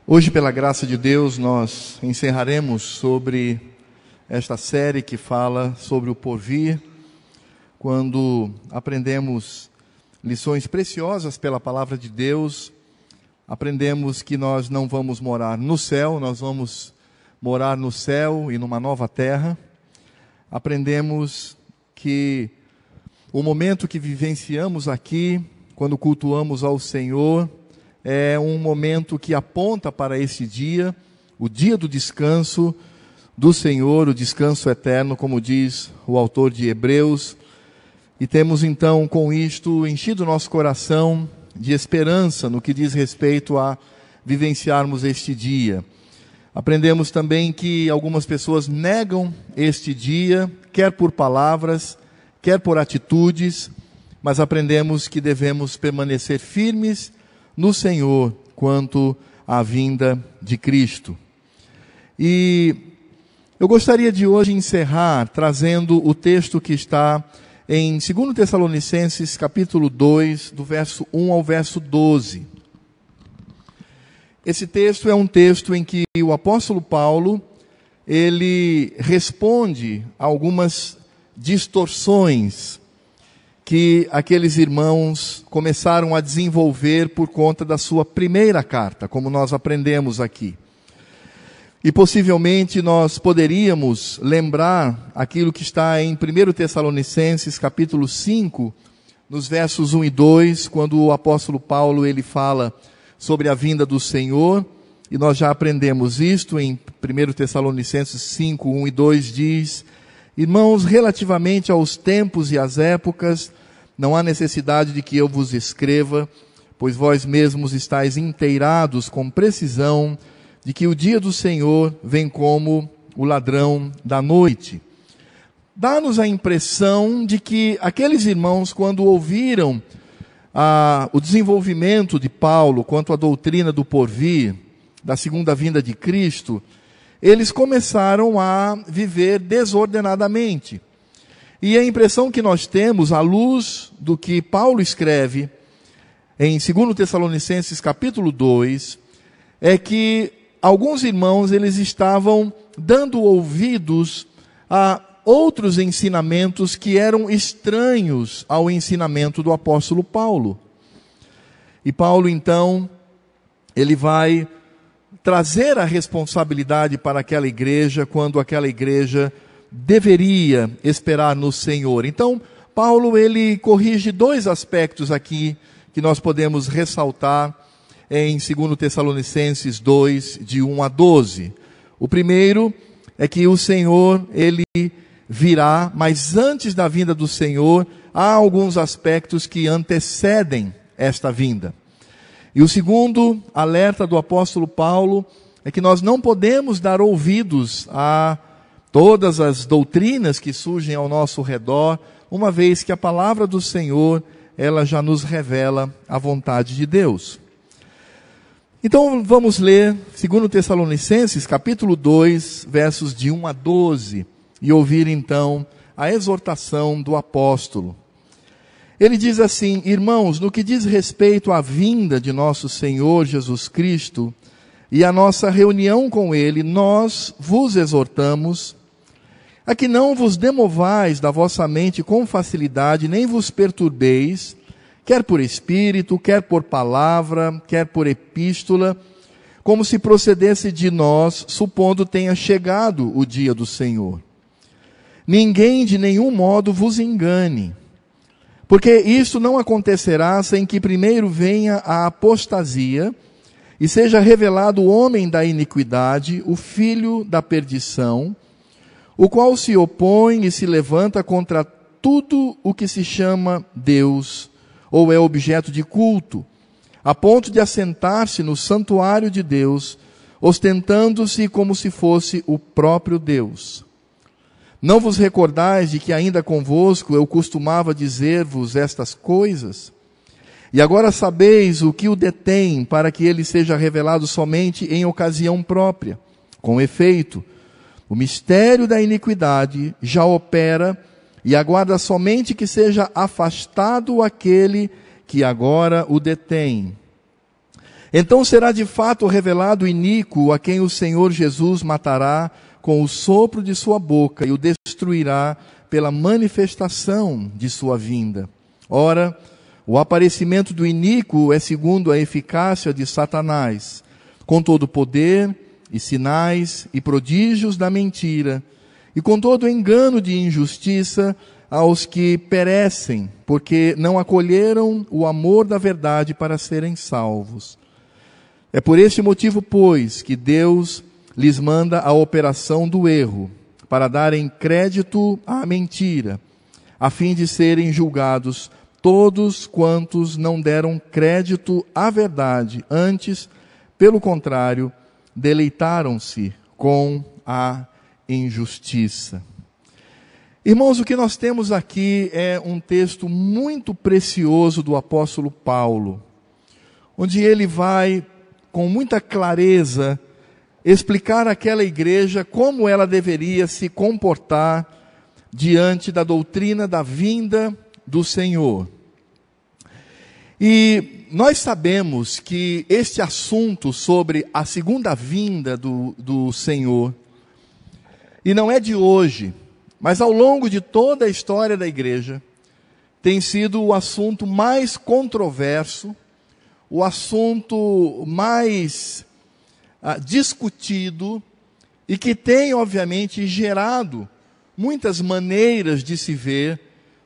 Hoje, pela graça de Deus, nós encerraremos sobre esta série que fala sobre o porvir, quando aprendemos lições preciosas pela palavra de Deus. Aprendemos que nós não vamos morar no céu, nós vamos morar no céu e numa nova terra. Aprendemos que o momento que vivenciamos aqui, quando cultuamos ao Senhor, é um momento que aponta para esse dia, o dia do descanso do Senhor, o descanso eterno, como diz o autor de Hebreus. E temos então com isto enchido nosso coração de esperança no que diz respeito a vivenciarmos este dia. Aprendemos também que algumas pessoas negam este dia, quer por palavras, quer por atitudes, mas aprendemos que devemos permanecer firmes no Senhor quanto à vinda de Cristo. E eu gostaria de hoje encerrar trazendo o texto que está em 2 Tessalonicenses capítulo 2, do verso 1 ao verso 12. Esse texto é um texto em que o apóstolo Paulo, ele responde a algumas distorções que aqueles irmãos começaram a desenvolver por conta da sua primeira carta, como nós aprendemos aqui. E possivelmente nós poderíamos lembrar aquilo que está em 1 Tessalonicenses capítulo 5, nos versos 1 e 2, quando o apóstolo Paulo ele fala sobre a vinda do Senhor, e nós já aprendemos isto em 1 Tessalonicenses 5, 1 e 2 diz: irmãos, relativamente aos tempos e às épocas, não há necessidade de que eu vos escreva, pois vós mesmos estáis inteirados com precisão de que o dia do Senhor vem como o ladrão da noite. Dá-nos a impressão de que aqueles irmãos, quando ouviram o desenvolvimento de Paulo quanto à doutrina do porvir, da segunda vinda de Cristo, eles começaram a viver desordenadamente. E a impressão que nós temos, à luz do que Paulo escreve em 2 Tessalonicenses capítulo 2, é que alguns irmãos eles estavam dando ouvidos a outros ensinamentos que eram estranhos ao ensinamento do apóstolo Paulo. E Paulo, então, ele vai trazer a responsabilidade para aquela igreja, quando aquela igreja deveria esperar no Senhor. Então, Paulo, ele corrige dois aspectos aqui, que nós podemos ressaltar em 2 Tessalonicenses 2, de 1 a 12. O primeiro é que o Senhor, ele virá, mas antes da vinda do Senhor, há alguns aspectos que antecedem esta vinda. E o segundo alerta do apóstolo Paulo é que nós não podemos dar ouvidos a todas as doutrinas que surgem ao nosso redor, uma vez que a palavra do Senhor, ela já nos revela a vontade de Deus. Então vamos ler 2 Tessalonicenses capítulo 2, versos de 1 a 12, e ouvir então a exortação do apóstolo. Ele diz assim: irmãos, no que diz respeito à vinda de nosso Senhor Jesus Cristo e à nossa reunião com Ele, nós vos exortamos a que não vos demovais da vossa mente com facilidade, nem vos perturbeis, quer por espírito, quer por palavra, quer por epístola, como se procedesse de nós, supondo tenha chegado o dia do Senhor. Ninguém de nenhum modo vos engane, porque isto não acontecerá sem que primeiro venha a apostasia e seja revelado o homem da iniquidade, o filho da perdição, o qual se opõe e se levanta contra tudo o que se chama Deus, ou é objeto de culto, a ponto de assentar-se no santuário de Deus, ostentando-se como se fosse o próprio Deus. Não vos recordais de que ainda convosco eu costumava dizer-vos estas coisas? E agora sabeis o que o detém, para que ele seja revelado somente em ocasião própria. Com efeito, o mistério da iniquidade já opera e aguarda somente que seja afastado aquele que agora o detém. Então será de fato revelado o iníquo, a quem o Senhor Jesus matará com o sopro de sua boca e o destruirá pela manifestação de sua vinda. Ora, o aparecimento do iníquo é segundo a eficácia de Satanás, com todo o poder e sinais e prodígios da mentira, e com todo o engano de injustiça aos que perecem, porque não acolheram o amor da verdade para serem salvos. É por este motivo, pois, que Deus lhes manda a operação do erro, para darem crédito à mentira, a fim de serem julgados todos quantos não deram crédito à verdade, antes, pelo contrário, deleitaram-se com a injustiça. Irmãos, o que nós temos aqui é um texto muito precioso do apóstolo Paulo, onde ele vai, com muita clareza, explicar àquela igreja como ela deveria se comportar diante da doutrina da vinda do Senhor. E nós sabemos que este assunto sobre a segunda vinda do Senhor, e não é de hoje, mas ao longo de toda a história da igreja, tem sido o assunto mais controverso, o assunto mais discutido e que tem, obviamente, gerado muitas maneiras de se ver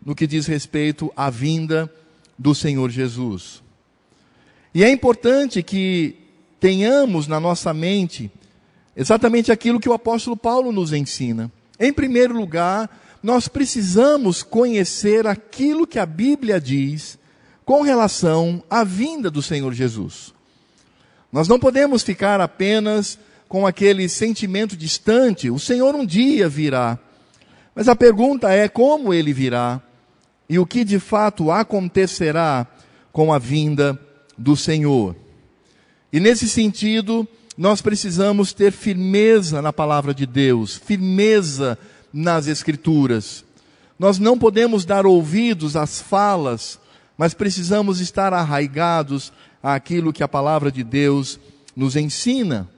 no que diz respeito à vinda do Senhor Jesus. E é importante que tenhamos na nossa mente exatamente aquilo que o apóstolo Paulo nos ensina. Em primeiro lugar, nós precisamos conhecer aquilo que a Bíblia diz com relação à vinda do Senhor Jesus. Nós não podemos ficar apenas com aquele sentimento distante, o Senhor um dia virá. Mas a pergunta é como ele virá e o que de fato acontecerá com a vinda do Senhor. E nesse sentido, nós precisamos ter firmeza na palavra de Deus, firmeza nas Escrituras. Nós não podemos dar ouvidos às falas, mas precisamos estar arraigados àquilo que a palavra de Deus nos ensina.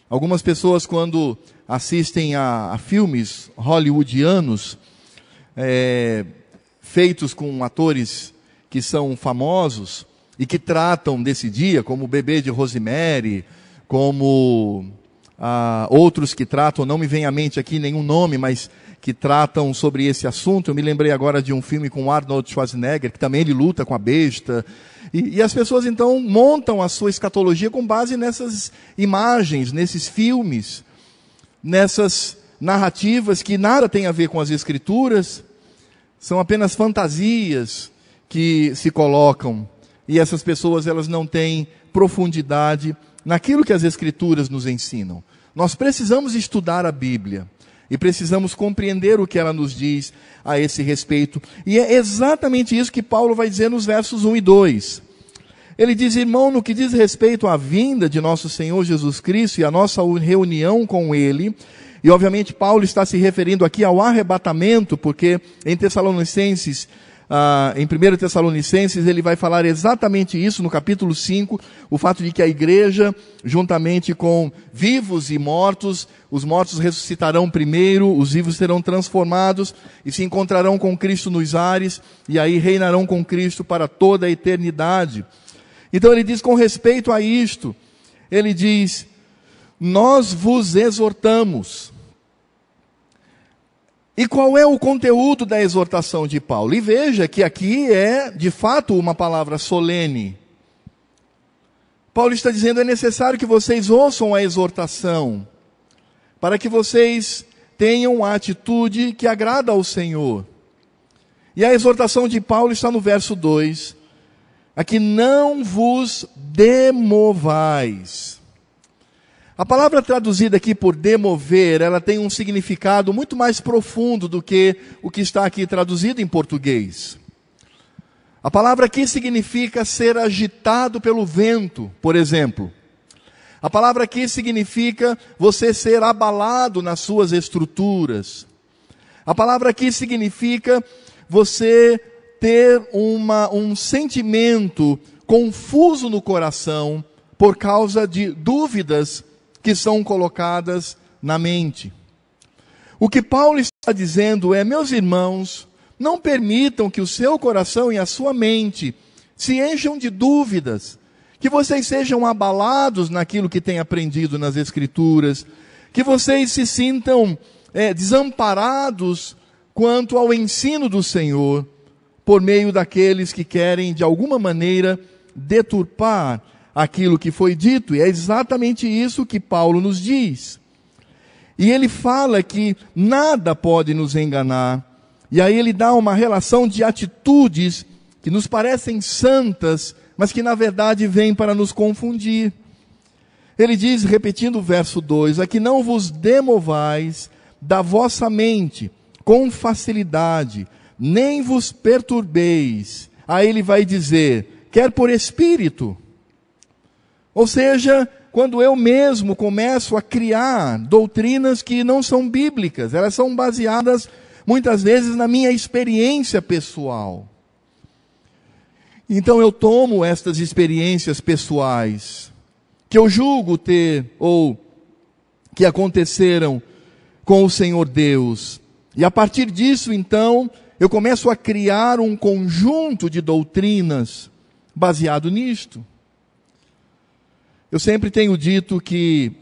Algumas pessoas, quando assistem a filmes hollywoodianos, feitos com atores que são famosos e que tratam desse dia, como o Bebê de Rosemary, como outros que tratam, não me vem à mente aqui nenhum nome, mas que tratam sobre esse assunto. Eu me lembrei agora de um filme com Arnold Schwarzenegger, que também ele luta com a besta. E as pessoas então montam a sua escatologia com base nessas imagens, nesses filmes, nessas narrativas que nada tem a ver com as Escrituras, são apenas fantasias que se colocam. E essas pessoas, elas não têm profundidade naquilo que as Escrituras nos ensinam. Nós precisamos estudar a Bíblia e precisamos compreender o que ela nos diz a esse respeito. E é exatamente isso que Paulo vai dizer nos versos 1 e 2. Ele diz: irmão, no que diz respeito à vinda de nosso Senhor Jesus Cristo e a nossa reunião com Ele, e obviamente Paulo está se referindo aqui ao arrebatamento, porque em Tessalonicenses, em 1 Tessalonicenses, ele vai falar exatamente isso no capítulo 5, o fato de que a igreja, juntamente com vivos e mortos, os mortos ressuscitarão primeiro, os vivos serão transformados e se encontrarão com Cristo nos ares, e aí reinarão com Cristo para toda a eternidade. Então ele diz com respeito a isto, ele diz: nós vos exortamos. E qual é o conteúdo da exortação de Paulo? E veja que aqui é, de fato, uma palavra solene. Paulo está dizendo: é necessário que vocês ouçam a exortação, para que vocês tenham a atitude que agrada ao Senhor. E a exortação de Paulo está no verso 2. Aqui: não vos demovais. A palavra traduzida aqui por demover, ela tem um significado muito mais profundo do que o que está aqui traduzido em português. A palavra aqui significa ser agitado pelo vento, por exemplo. A palavra aqui significa você ser abalado nas suas estruturas. A palavra aqui significa você ter um sentimento confuso no coração por causa de dúvidas que são colocadas na mente. O que Paulo está dizendo é: meus irmãos, não permitam que o seu coração e a sua mente se encham de dúvidas, que vocês sejam abalados naquilo que têm aprendido nas Escrituras, que vocês se sintam desamparados quanto ao ensino do Senhor, por meio daqueles que querem, de alguma maneira, deturpar aquilo que foi dito. E é exatamente isso que Paulo nos diz. E ele fala que nada pode nos enganar. E aí ele dá uma relação de atitudes que nos parecem santas, mas que na verdade vêm para nos confundir. Ele diz, repetindo o verso 2, a que não vos demovais da vossa mente com facilidade, nem vos perturbeis. Aí ele vai dizer, quer por espírito. Ou seja, quando eu mesmo começo a criar doutrinas que não são bíblicas, elas são baseadas muitas vezes na minha experiência pessoal. Então eu tomo estas experiências pessoais, que eu julgo ter, ou que aconteceram com o Senhor Deus. E a partir disso, então, eu começo a criar um conjunto de doutrinas baseado nisto. Eu sempre tenho dito que,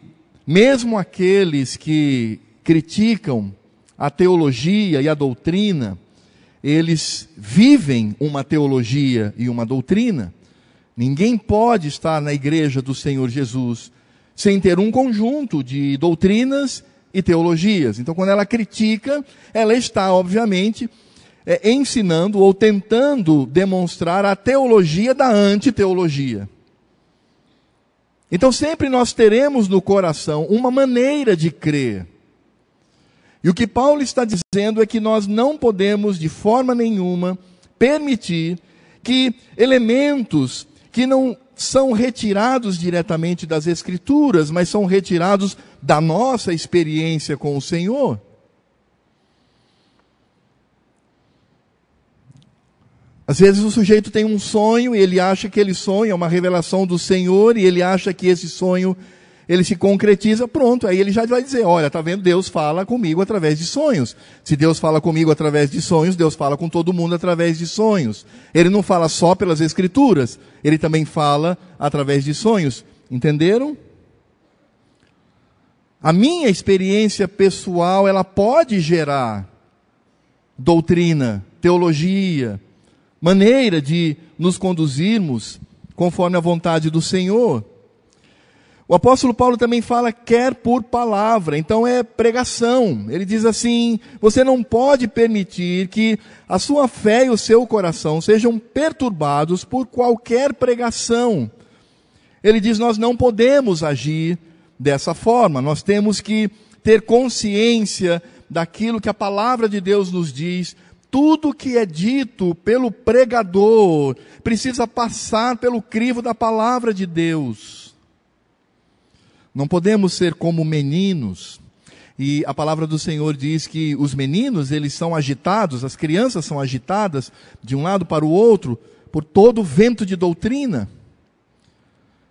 mesmo aqueles que criticam a teologia e a doutrina, eles vivem uma teologia e uma doutrina. Ninguém pode estar na igreja do Senhor Jesus sem ter um conjunto de doutrinas e teologias. Então, quando ela critica, ela está, obviamente, ensinando ou tentando demonstrar a teologia da antiteologia. Então, sempre nós teremos no coração uma maneira de crer. E o que Paulo está dizendo é que nós não podemos, de forma nenhuma, permitir que elementos que não são retirados diretamente das Escrituras, mas são retirados da nossa experiência com o Senhor. Às vezes o sujeito tem um sonho e ele acha que aquele sonho é uma revelação do Senhor e ele acha que esse sonho ele se concretiza, pronto, aí ele já vai dizer, olha, está vendo, Deus fala comigo através de sonhos. Se Deus fala comigo através de sonhos, Deus fala com todo mundo através de sonhos. Ele não fala só pelas Escrituras, ele também fala através de sonhos. Entenderam? A minha experiência pessoal, ela pode gerar doutrina, teologia, maneira de nos conduzirmos conforme a vontade do Senhor. O apóstolo Paulo também fala, quer por palavra, então é pregação. Ele diz assim, você não pode permitir que a sua fé e o seu coração sejam perturbados por qualquer pregação. Ele diz, nós não podemos agir dessa forma, nós temos que ter consciência daquilo que a palavra de Deus nos diz. Tudo que é dito pelo pregador precisa passar pelo crivo da palavra de Deus. Não podemos ser como meninos, e a palavra do Senhor diz que os meninos, eles são agitados, as crianças são agitadas de um lado para o outro, por todo o vento de doutrina.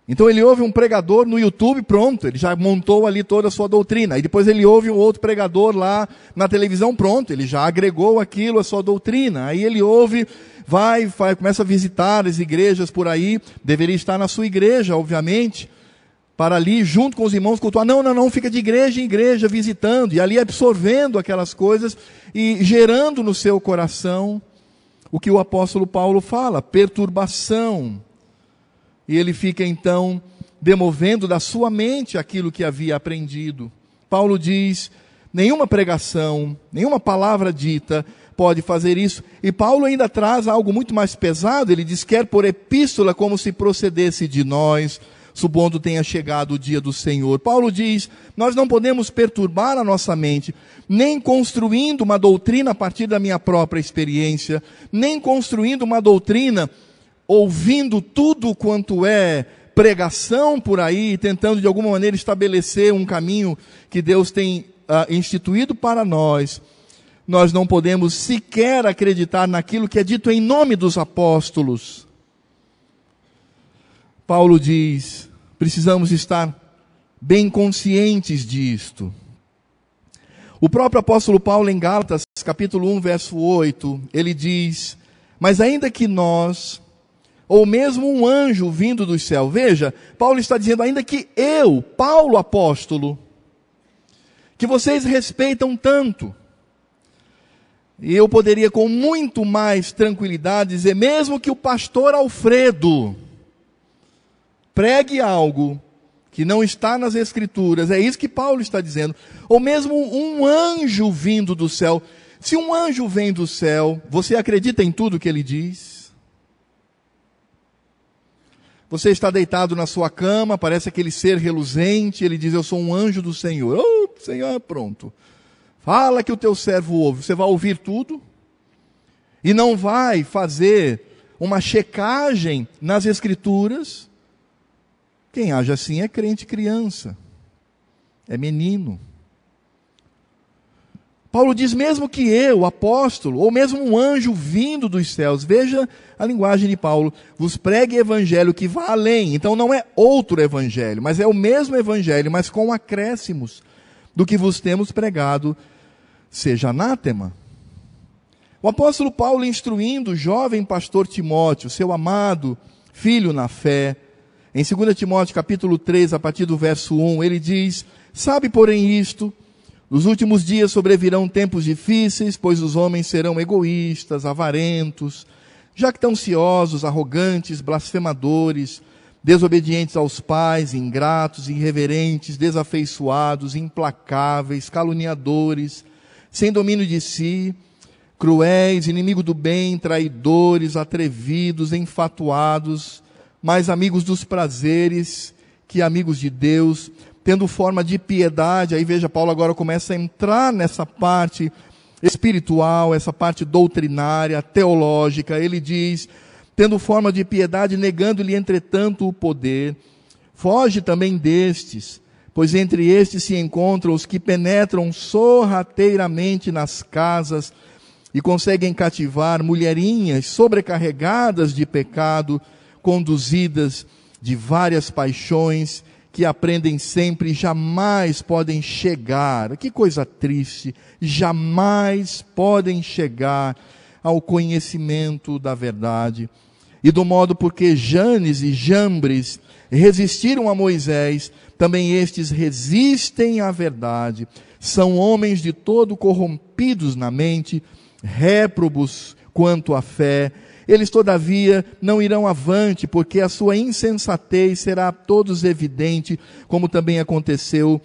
Então ele ouve um pregador no YouTube, pronto, ele já montou ali toda a sua doutrina. Aí depois ele ouve um outro pregador lá na televisão, pronto, ele já agregou aquilo à sua doutrina. Aí ele ouve, vai, começa a visitar as igrejas por aí, deveria estar na sua igreja, obviamente, para ali, junto com os irmãos, cultuar. Não, fica de igreja em igreja, visitando, e ali absorvendo aquelas coisas, e gerando no seu coração o que o apóstolo Paulo fala, perturbação. E ele fica então demovendo da sua mente aquilo que havia aprendido. Paulo diz, nenhuma pregação, nenhuma palavra dita pode fazer isso. E Paulo ainda traz algo muito mais pesado, ele diz, quer por epístola, como se procedesse de nós, supondo tenha chegado o dia do Senhor. Paulo diz, nós não podemos perturbar a nossa mente, nem construindo uma doutrina a partir da minha própria experiência, nem construindo uma doutrina ouvindo tudo quanto é pregação por aí, tentando de alguma maneira estabelecer um caminho que Deus tem instituído para nós. Nós não podemos sequer acreditar naquilo que é dito em nome dos apóstolos. Paulo diz, Precisamos estar bem conscientes disto. O próprio apóstolo Paulo, em Gálatas, capítulo 1, verso 8, ele diz: mas ainda que nós, ou mesmo um anjo vindo do céu, veja, Paulo está dizendo, ainda que eu, Paulo apóstolo, que vocês respeitam tanto, e eu poderia com muito mais tranquilidade dizer, mesmo que o pastor Alfredo pregue algo que não está nas Escrituras, é isso que Paulo está dizendo, ou mesmo um anjo vindo do céu. Se um anjo vem do céu, você acredita em tudo que ele diz? Você está deitado na sua cama, parece aquele ser reluzente, ele diz, eu sou um anjo do Senhor. Oh, Senhor, pronto. Fala que o teu servo ouve. Você vai ouvir tudo e não vai fazer uma checagem nas Escrituras. Quem age assim é crente criança, é menino. Paulo diz, mesmo que eu, apóstolo, ou mesmo um anjo vindo dos céus, veja a linguagem de Paulo, vos pregue evangelho que vá além. Então não é outro evangelho, mas é o mesmo evangelho, mas com acréscimos do que vos temos pregado, seja anátema. O apóstolo Paulo instruindo o jovem pastor Timóteo, seu amado filho na fé, em 2 Timóteo capítulo 3, a partir do verso 1, ele diz, sabe porém isto, nos últimos dias sobrevirão tempos difíceis, pois os homens serão egoístas, avarentos, jactanciosos, arrogantes, blasfemadores, desobedientes aos pais, ingratos, irreverentes, desafeiçoados, implacáveis, caluniadores, sem domínio de si, cruéis, inimigos do bem, traidores, atrevidos, enfatuados, mais amigos dos prazeres que amigos de Deus, tendo forma de piedade. Aí veja, Paulo agora começa a entrar nessa parte espiritual, essa parte doutrinária, teológica. Ele diz, tendo forma de piedade, negando-lhe entretanto o poder. Foge também destes, pois entre estes se encontram os que penetram sorrateiramente nas casas e conseguem cativar mulherinhas sobrecarregadas de pecado, conduzidas de várias paixões, que aprendem sempre e jamais podem chegar, que coisa triste, jamais podem chegar ao conhecimento da verdade. E do modo porque Janes e Jambres resistiram a Moisés, também estes resistem à verdade. São homens de todo corrompidos na mente, réprobos quanto à fé. Eles, todavia, não irão avante, porque a sua insensatez será a todos evidente, como também aconteceu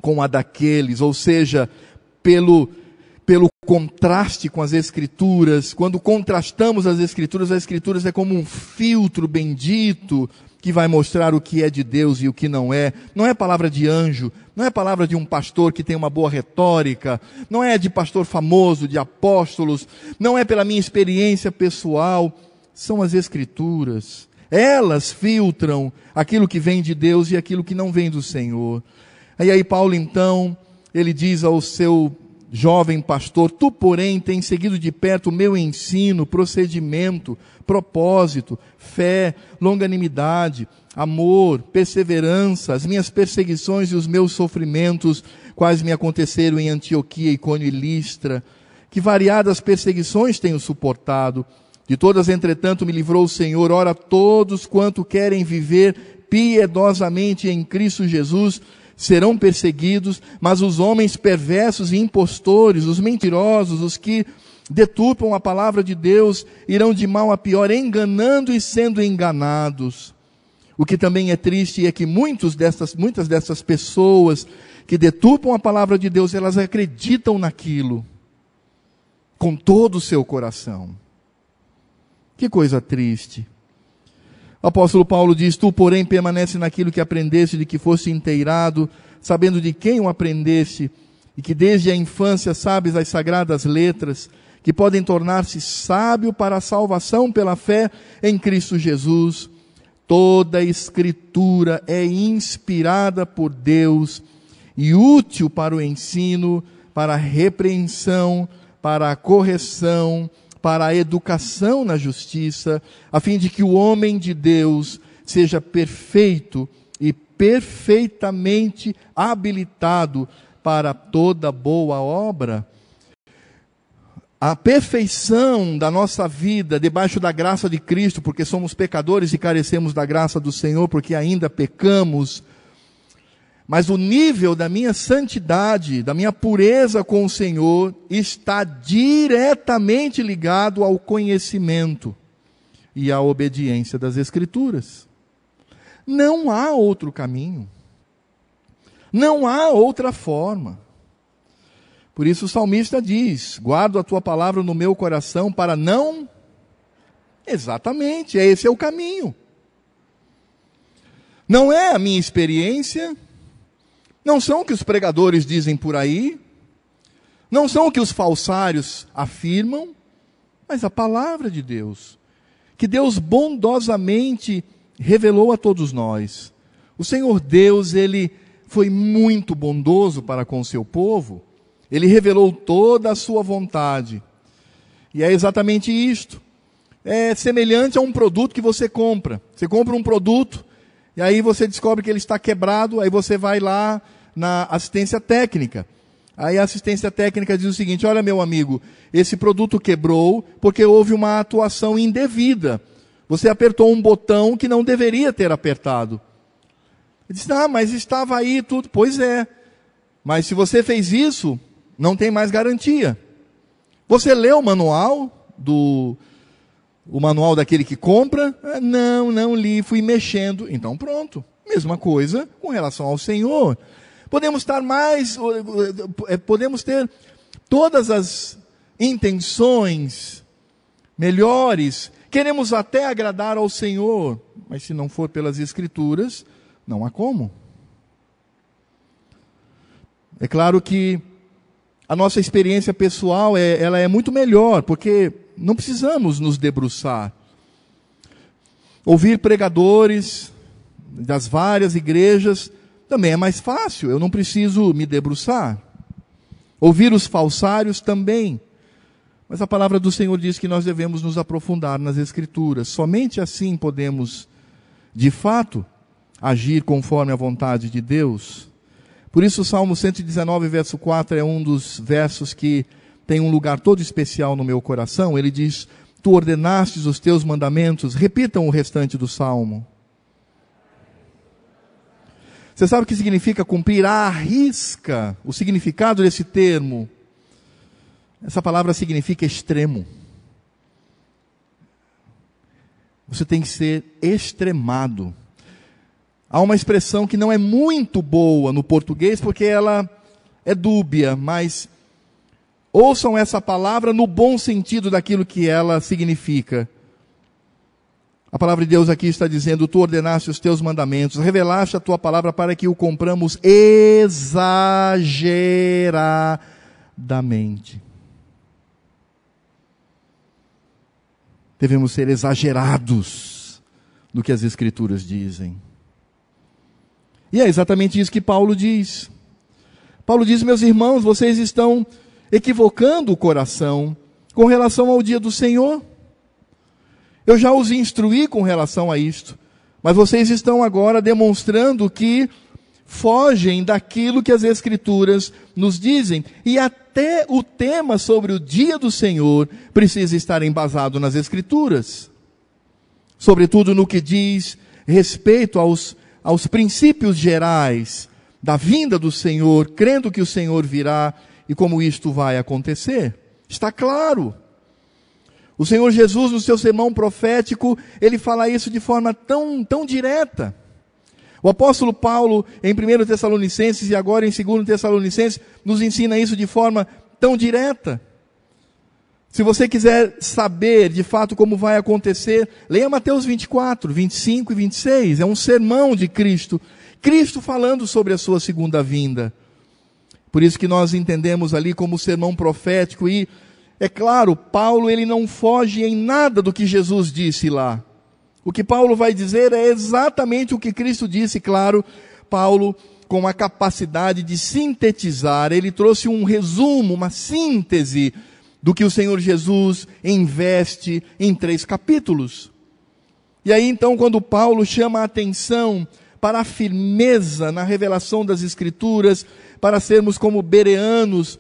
com a daqueles. Ou seja, pelo contraste com as Escrituras, quando contrastamos as Escrituras é como um filtro bendito, que vai mostrar o que é de Deus e o que não é. Não é palavra de anjo, não é palavra de um pastor que tem uma boa retórica, não é de pastor famoso, de apóstolos, não é pela minha experiência pessoal, são as Escrituras. Elas filtram aquilo que vem de Deus e aquilo que não vem do Senhor. E aí Paulo então, ele diz ao seu jovem pastor, tu porém tens seguido de perto o meu ensino, procedimento, propósito, fé, longanimidade, amor, perseverança, as minhas perseguições e os meus sofrimentos, quais me aconteceram em Antioquia, Icônio e Listra, que variadas perseguições tenho suportado. De todas, entretanto, me livrou o Senhor. Ora, todos quanto querem viver piedosamente em Cristo Jesus serão perseguidos, mas os homens perversos e impostores, os mentirosos, os que deturpam a palavra de Deus, irão de mal a pior, enganando e sendo enganados. O que também é triste é que muitas dessas pessoas que deturpam a palavra de Deus, elas acreditam naquilo com todo o seu coração. Que coisa triste. O apóstolo Paulo diz, tu, porém, permanece naquilo que aprendeste, de que foste inteirado, sabendo de quem o aprendeste, e que desde a infância sabes as sagradas letras, que podem tornar-se sábio para a salvação pela fé em Cristo Jesus. Toda a Escritura é inspirada por Deus e útil para o ensino, para a repreensão, para a correção, para a educação na justiça, a fim de que o homem de Deus seja perfeito, perfeitamente habilitado para toda boa obra. A perfeição da nossa vida debaixo da graça de Cristo, porque somos pecadores e carecemos da graça do Senhor, porque ainda pecamos. Mas o nível da minha santidade, da minha pureza com o Senhor, está diretamente ligado ao conhecimento e à obediência das Escrituras. Não há outro caminho. Não há outra forma. Por isso o salmista diz: guardo a tua palavra no meu coração para não... Exatamente, esse é o caminho. Não é a minha experiência, não são o que os pregadores dizem por aí, não são o que os falsários afirmam, mas a palavra de Deus, que Deus bondosamente revelou a todos nós. O Senhor Deus, Ele foi muito bondoso para com o seu povo. Ele revelou toda a sua vontade. E é exatamente isto. É semelhante a um produto que você compra. Você compra um produto, e aí você descobre que ele está quebrado, aí você vai lá na assistência técnica. Aí a assistência técnica diz o seguinte: olha, meu amigo, esse produto quebrou porque houve uma atuação indevida. Você apertou um botão que não deveria ter apertado. Ele diz: mas estava aí tudo. Pois é, mas se você fez isso, não tem mais garantia. Você leu o manual o manual daquele que compra? Não li, fui mexendo. Então pronto, mesma coisa com relação ao Senhor. Podemos ter todas as intenções melhores, queremos até agradar ao Senhor, mas se não for pelas Escrituras, não há como. É claro que a nossa experiência pessoal ela é muito melhor, porque não precisamos nos debruçar. Ouvir pregadores das várias igrejas também é mais fácil, eu não preciso me debruçar. Ouvir os falsários também. Mas a palavra do Senhor diz que nós devemos nos aprofundar nas Escrituras. Somente assim podemos, de fato, agir conforme a vontade de Deus. Por isso o Salmo 119, verso 4, é um dos versos que tem um lugar todo especial no meu coração. Ele diz: tu ordenastes os teus mandamentos. Repitam o restante do Salmo. Você sabe o que significa cumprir à risca? O significado desse termo? Essa palavra significa extremo. Você tem que ser extremado. Há uma expressão que não é muito boa no português, porque ela é dúbia, mas ouçam essa palavra no bom sentido daquilo que ela significa. A palavra de Deus aqui está dizendo: tu ordenaste os teus mandamentos, revelaste a tua palavra para que o compramos exageradamente. Devemos ser exagerados no que as Escrituras dizem. E é exatamente isso que Paulo diz. Paulo diz: meus irmãos, vocês estão equivocando o coração com relação ao dia do Senhor. Eu já os instruí com relação a isto, mas vocês estão agora demonstrando que fogem daquilo que as Escrituras nos dizem. E até o tema sobre o dia do Senhor precisa estar embasado nas Escrituras. Sobretudo no que diz respeito aos princípios gerais da vinda do Senhor, crendo que o Senhor virá e como isto vai acontecer. Está claro. O Senhor Jesus, no seu sermão profético, ele fala isso de forma tão direta. O apóstolo Paulo, em 1 Tessalonicenses e agora em 2 Tessalonicenses, nos ensina isso de forma tão direta. Se você quiser saber de fato como vai acontecer, leia Mateus 24, 25 e 26. É um sermão de Cristo. Cristo falando sobre a sua segunda vinda. Por isso que nós entendemos ali como sermão profético. E, é claro, Paulo ele não foge em nada do que Jesus disse lá. O que Paulo vai dizer é exatamente o que Cristo disse. Claro, Paulo, com a capacidade de sintetizar, ele trouxe um resumo, uma síntese do que o Senhor Jesus investe em 3 capítulos. E aí então, quando Paulo chama a atenção para a firmeza na revelação das Escrituras, para sermos como bereanos,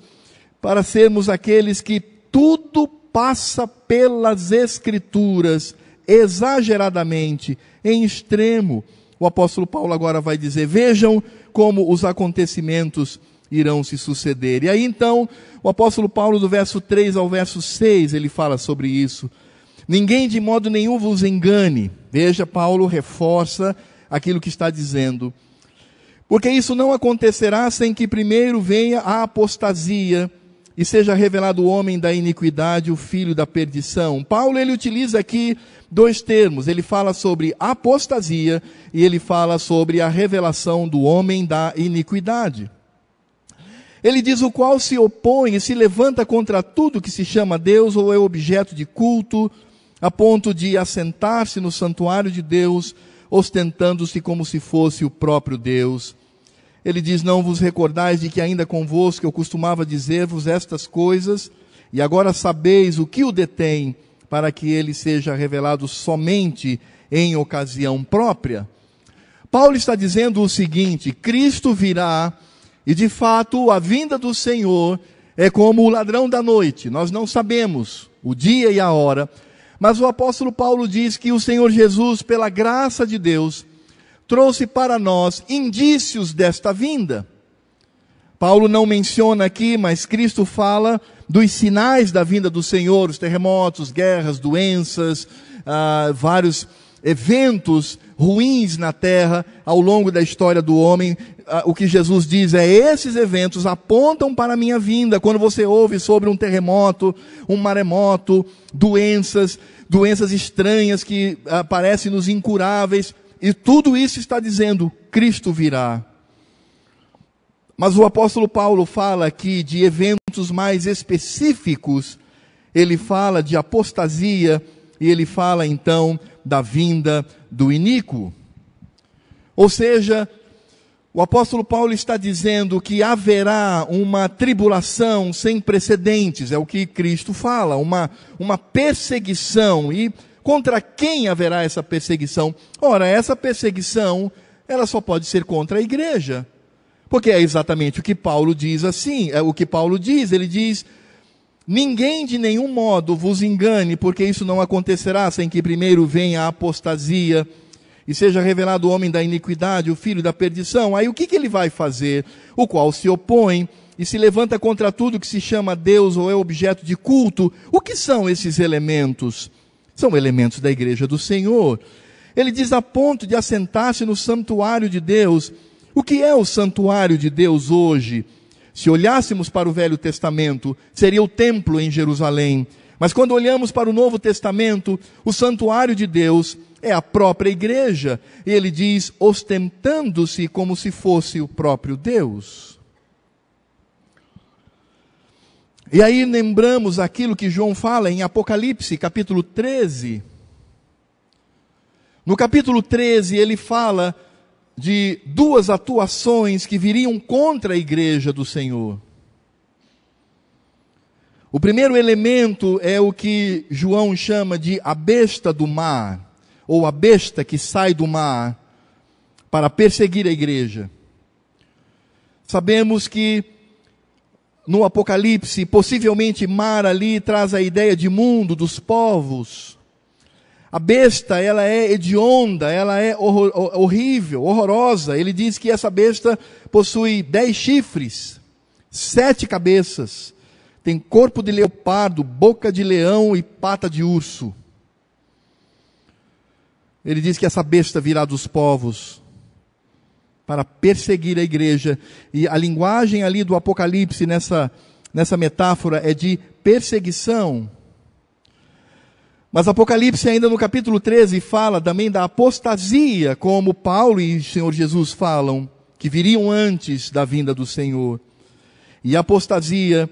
para sermos aqueles que tudo passa pelas Escrituras, exageradamente, em extremo. O apóstolo Paulo agora vai dizer: vejam como os acontecimentos irão se suceder. E aí então, o apóstolo Paulo, do verso 3 ao verso 6, ele fala sobre isso. Ninguém de modo nenhum vos engane. Veja, Paulo reforça aquilo que está dizendo. Porque isso não acontecerá sem que primeiro venha a apostasia e seja revelado o homem da iniquidade, o filho da perdição. Paulo, ele utiliza aqui dois termos. Ele fala sobre apostasia e ele fala sobre a revelação do homem da iniquidade. Ele diz: o qual se opõe e se levanta contra tudo que se chama Deus ou é objeto de culto, a ponto de assentar-se no santuário de Deus, ostentando-se como se fosse o próprio Deus. Ele diz: não vos recordais de que ainda convosco eu costumava dizer-vos estas coisas, e agora sabeis o que o detém, para que ele seja revelado somente em ocasião própria. Paulo está dizendo o seguinte: Cristo virá, e de fato a vinda do Senhor é como o ladrão da noite. Nós não sabemos o dia e a hora, mas o apóstolo Paulo diz que o Senhor Jesus, pela graça de Deus, trouxe para nós indícios desta vinda. Paulo não menciona aqui, mas Cristo fala dos sinais da vinda do Senhor: os terremotos, guerras, doenças, vários eventos ruins na terra ao longo da história do homem. O que Jesus diz é: esses eventos apontam para a minha vinda. Quando você ouve sobre um terremoto, um maremoto, doenças estranhas que parecem nos incuráveis, e tudo isso está dizendo: Cristo virá. Mas o apóstolo Paulo fala aqui de eventos mais específicos. Ele fala de apostasia e ele fala então da vinda do iníquo. Ou seja, o apóstolo Paulo está dizendo que haverá uma tribulação sem precedentes, é o que Cristo fala, uma perseguição. E contra quem haverá essa perseguição? Ora, essa perseguição, ela só pode ser contra a igreja, porque é exatamente o que Paulo diz assim, é o que Paulo diz. Ele diz: ninguém de nenhum modo vos engane, porque isso não acontecerá sem que primeiro venha a apostasia e seja revelado o homem da iniquidade, o filho da perdição. Aí o que ele vai fazer? O qual se opõe e se levanta contra tudo que se chama Deus ou é objeto de culto. O que são esses elementos? São elementos da igreja do Senhor. Ele diz: a ponto de assentar-se no santuário de Deus. O que é o santuário de Deus hoje? Se olhássemos para o Velho Testamento, seria o templo em Jerusalém. Mas quando olhamos para o Novo Testamento, o santuário de Deus é a própria igreja. E ele diz: ostentando-se como se fosse o próprio Deus. E aí lembramos aquilo que João fala em Apocalipse, capítulo 13. No capítulo 13, ele fala de duas atuações que viriam contra a igreja do Senhor. O primeiro elemento é o que João chama de a besta do mar, ou a besta que sai do mar para perseguir a igreja. Sabemos que no Apocalipse, possivelmente mar ali traz a ideia de mundo, dos povos. A besta, ela é hedionda, ela é horrível, horrorosa. Ele diz que essa besta possui 10 chifres, 7 cabeças, tem corpo de leopardo, boca de leão e pata de urso. Ele diz que essa besta virá dos povos para perseguir a igreja. E a linguagem ali do Apocalipse, nessa metáfora, é de perseguição. Mas Apocalipse ainda no capítulo 13 fala também da apostasia, como Paulo e o Senhor Jesus falam, que viriam antes da vinda do Senhor. E a apostasia,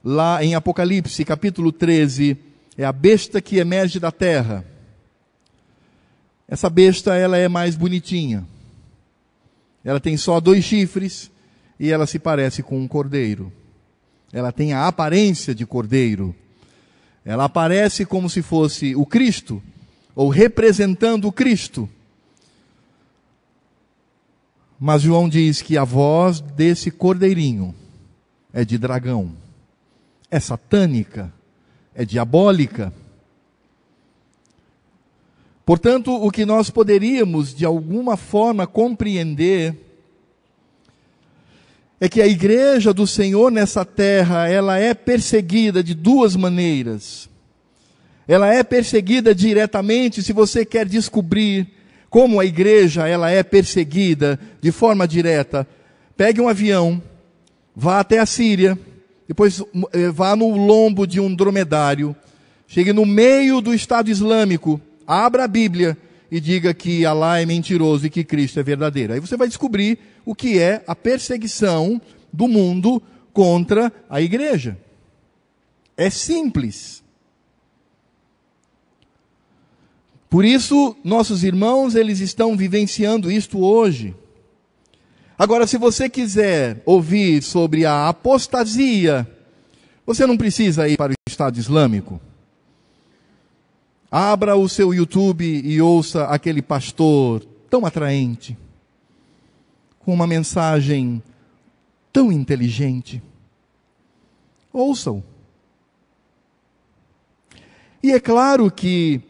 lá em Apocalipse capítulo 13, é a besta que emerge da terra. Essa besta, ela é mais bonitinha. Ela tem só 2 chifres e ela se parece com um cordeiro. Ela tem a aparência de cordeiro. Ela aparece como se fosse o Cristo, ou representando o Cristo. Mas João diz que a voz desse cordeirinho é de dragão, é satânica, é diabólica. Portanto, o que nós poderíamos, de alguma forma, compreender é que a igreja do Senhor nessa terra, ela é perseguida de duas maneiras. Ela é perseguida diretamente, se você quer descobrir como a igreja ela é perseguida de forma direta. Pegue um avião, vá até a Síria, depois vá no lombo de um dromedário, chegue no meio do Estado Islâmico, abra a Bíblia e diga que Alá é mentiroso e que Cristo é verdadeiro. Aí você vai descobrir o que é a perseguição do mundo contra a igreja. É simples. Por isso, nossos irmãos, eles estão vivenciando isto hoje. Agora, se você quiser ouvir sobre a apostasia, você não precisa ir para o Estado Islâmico. Abra o seu YouTube e ouça aquele pastor tão atraente, com uma mensagem tão inteligente. Ouça-o. E é claro que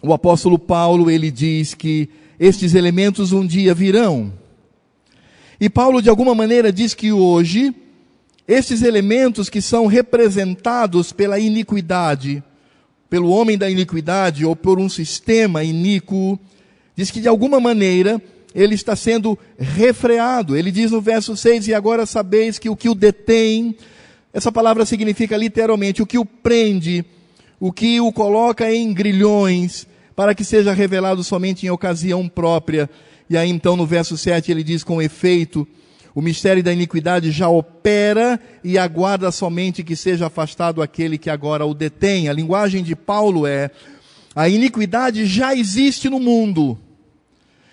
o apóstolo Paulo, ele diz que estes elementos um dia virão. E Paulo, de alguma maneira, diz que hoje, estes elementos que são representados pela iniquidade, pelo homem da iniquidade ou por um sistema iníquo, diz que de alguma maneira ele está sendo refreado. Ele diz no verso 6, e agora sabeis que o que o detém, essa palavra significa literalmente o que o prende, o que o coloca em grilhões, para que seja revelado somente em ocasião própria. E aí então no verso 7 ele diz, com efeito, o mistério da iniquidade já opera e aguarda somente que seja afastado aquele que agora o detém. A linguagem de Paulo é, a iniquidade já existe no mundo.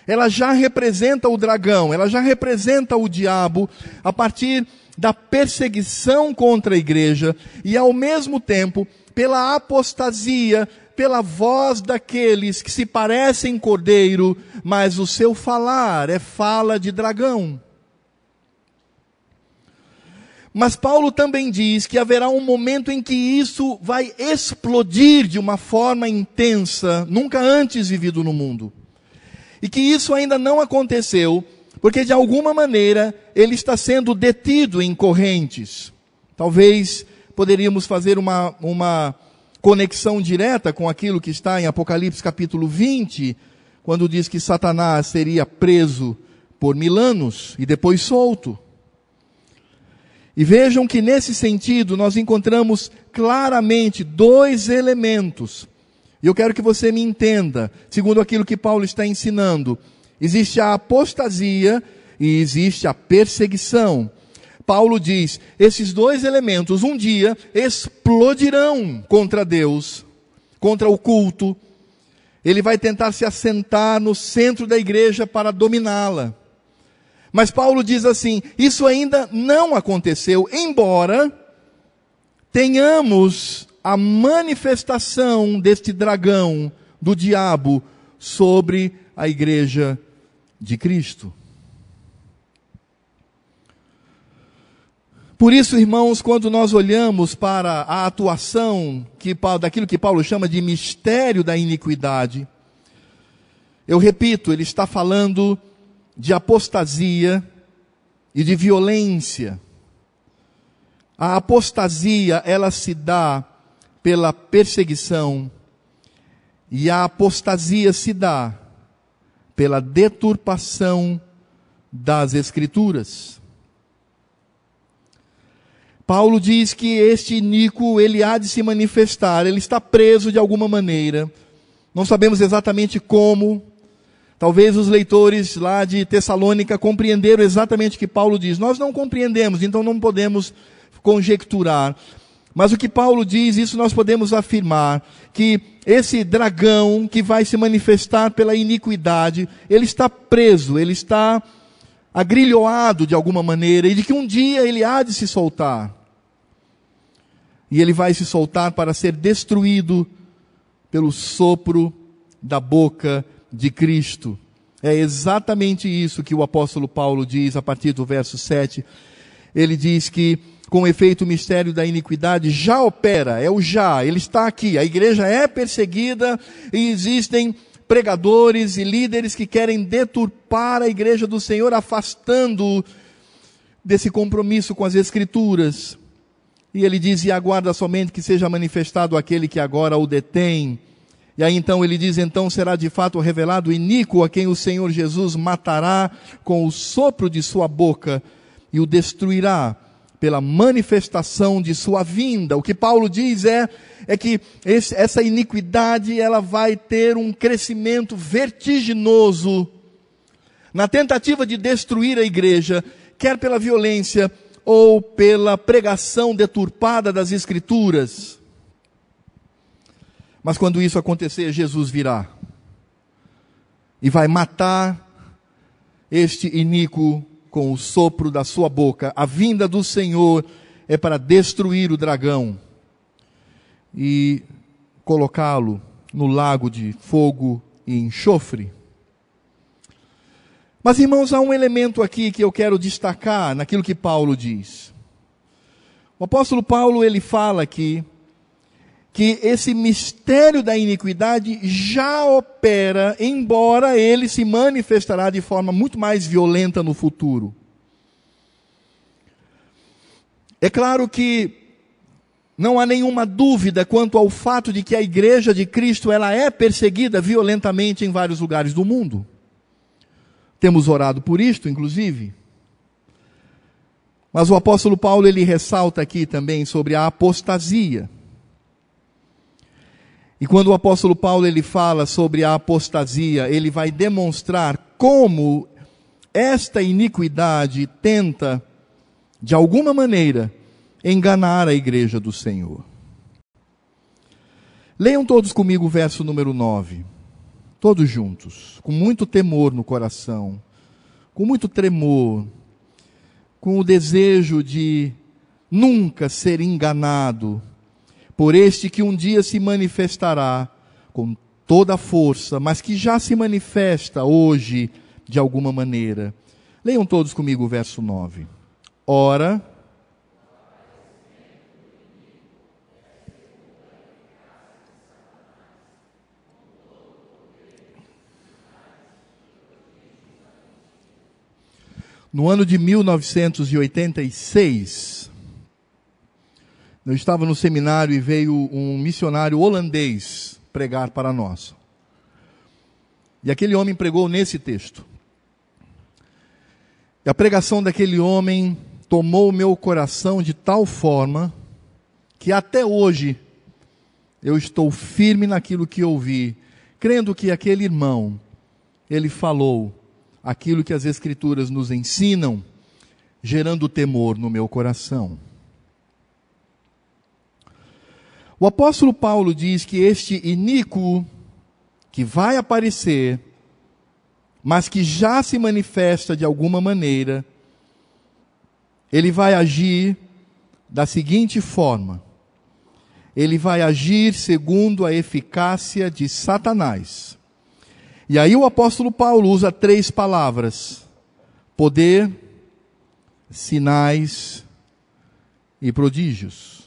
Ela já representa o dragão, ela já representa o diabo a partir da perseguição contra a igreja e ao mesmo tempo pela apostasia, pela voz daqueles que se parecem cordeiro, mas o seu falar é fala de dragão. Mas Paulo também diz que haverá um momento em que isso vai explodir de uma forma intensa, nunca antes vivido no mundo. E que isso ainda não aconteceu, porque de alguma maneira ele está sendo detido em correntes. Talvez poderíamos fazer uma conexão direta com aquilo que está em Apocalipse capítulo 20, quando diz que Satanás seria preso por 1000 anos e depois solto. E vejam que nesse sentido nós encontramos claramente dois elementos. E eu quero que você me entenda, segundo aquilo que Paulo está ensinando. Existe a apostasia e existe a perseguição. Paulo diz, esses dois elementos um dia explodirão contra Deus, contra o culto. Ele vai tentar se assentar no centro da igreja para dominá-la. Mas Paulo diz assim, isso ainda não aconteceu, embora tenhamos a manifestação deste dragão, do diabo, sobre a igreja de Cristo. Por isso, irmãos, quando nós olhamos para a atuação daquilo que Paulo chama de mistério da iniquidade, eu repito, ele está falando de apostasia e de violência. A apostasia, ela se dá pela perseguição, e a apostasia se dá pela deturpação das Escrituras. Paulo diz que este iníquo, ele há de se manifestar, ele está preso de alguma maneira, não sabemos exatamente como. Talvez os leitores lá de Tessalônica compreenderam exatamente o que Paulo diz. Nós não compreendemos, então não podemos conjecturar. Mas o que Paulo diz, isso nós podemos afirmar, que esse dragão que vai se manifestar pela iniquidade, ele está preso, ele está agrilhoado de alguma maneira, e de que um dia ele há de se soltar. E ele vai se soltar para ser destruído pelo sopro da boca de Cristo. É exatamente isso que o apóstolo Paulo diz a partir do verso 7. Ele diz que, com efeito, o mistério da iniquidade já opera, é o já, ele está aqui. A igreja é perseguida e existem pregadores e líderes que querem deturpar a igreja do Senhor, afastando desse compromisso com as Escrituras. E ele diz, e aguarda somente que seja manifestado aquele que agora o detém. E aí então ele diz, então será de fato revelado o iníquo a quem o Senhor Jesus matará com o sopro de sua boca e o destruirá pela manifestação de sua vinda. O que Paulo diz é que essa iniquidade ela vai ter um crescimento vertiginoso na tentativa de destruir a igreja, quer pela violência ou pela pregação deturpada das Escrituras. Mas quando isso acontecer, Jesus virá e vai matar este iníquo com o sopro da sua boca. A vinda do Senhor é para destruir o dragão e colocá-lo no lago de fogo e enxofre. Mas, irmãos, há um elemento aqui que eu quero destacar naquilo que Paulo diz. O apóstolo Paulo, ele fala aqui que esse mistério da iniquidade já opera, embora ele se manifestará de forma muito mais violenta no futuro. É claro que não há nenhuma dúvida quanto ao fato de que a igreja de Cristo ela é perseguida violentamente em vários lugares do mundo. Temos orado por isto, inclusive. Mas o apóstolo Paulo ele ressalta aqui também sobre a apostasia. E quando o apóstolo Paulo ele fala sobre a apostasia, ele vai demonstrar como esta iniquidade tenta, de alguma maneira, enganar a igreja do Senhor. Leiam todos comigo o verso número 9. Todos juntos, com muito temor no coração, com muito tremor, com o desejo de nunca ser enganado por este que um dia se manifestará com toda a força, mas que já se manifesta hoje de alguma maneira. Leiam todos comigo o verso 9. Ora, no ano de 1986, eu estava no seminário e veio um missionário holandês pregar para nós. E aquele homem pregou nesse texto. E a pregação daquele homem tomou o meu coração de tal forma que até hoje eu estou firme naquilo que ouvi, crendo que aquele irmão, ele falou aquilo que as Escrituras nos ensinam, gerando temor no meu coração. O apóstolo Paulo diz que este iníquo que vai aparecer, mas que já se manifesta de alguma maneira, ele vai agir da seguinte forma: ele vai agir segundo a eficácia de Satanás. E aí o apóstolo Paulo usa 3 palavras: poder, sinais e prodígios.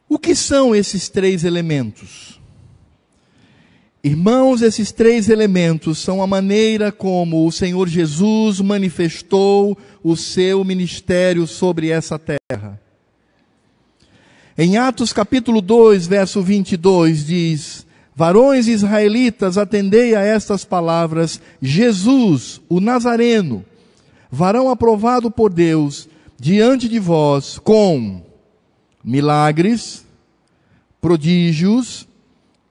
O que são esses 3 elementos? Irmãos, esses 3 elementos são a maneira como o Senhor Jesus manifestou o seu ministério sobre essa terra. Em Atos capítulo 2, verso 22, diz: varões israelitas, atendei a estas palavras, Jesus, o Nazareno, varão aprovado por Deus, diante de vós, com milagres, prodígios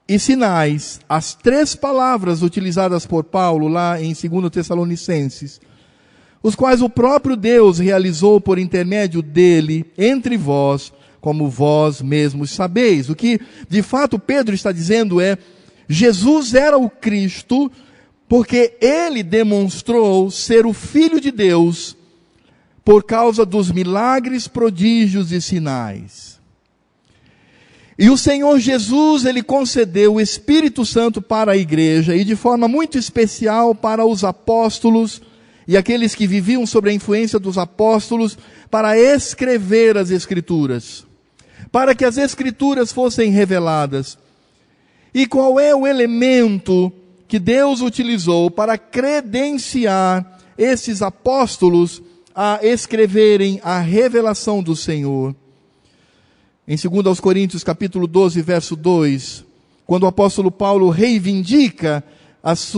e sinais. As 3 palavras utilizadas por Paulo lá em 2 Tessalonicenses, os quais o próprio Deus realizou por intermédio dele entre vós, como vós mesmos sabeis. O que de fato Pedro está dizendo é: Jesus era o Cristo, porque ele demonstrou ser o Filho de Deus, por causa dos milagres, prodígios e sinais. E o Senhor Jesus, Ele concedeu o Espírito Santo para a igreja, e de forma muito especial para os apóstolos, e aqueles que viviam sob a influência dos apóstolos, para escrever as Escrituras, para que as Escrituras fossem reveladas. E qual é o elemento que Deus utilizou para credenciar esses apóstolos a escreverem a revelação do Senhor? Em 2 Coríntios capítulo 12, verso 2, quando o apóstolo Paulo reivindica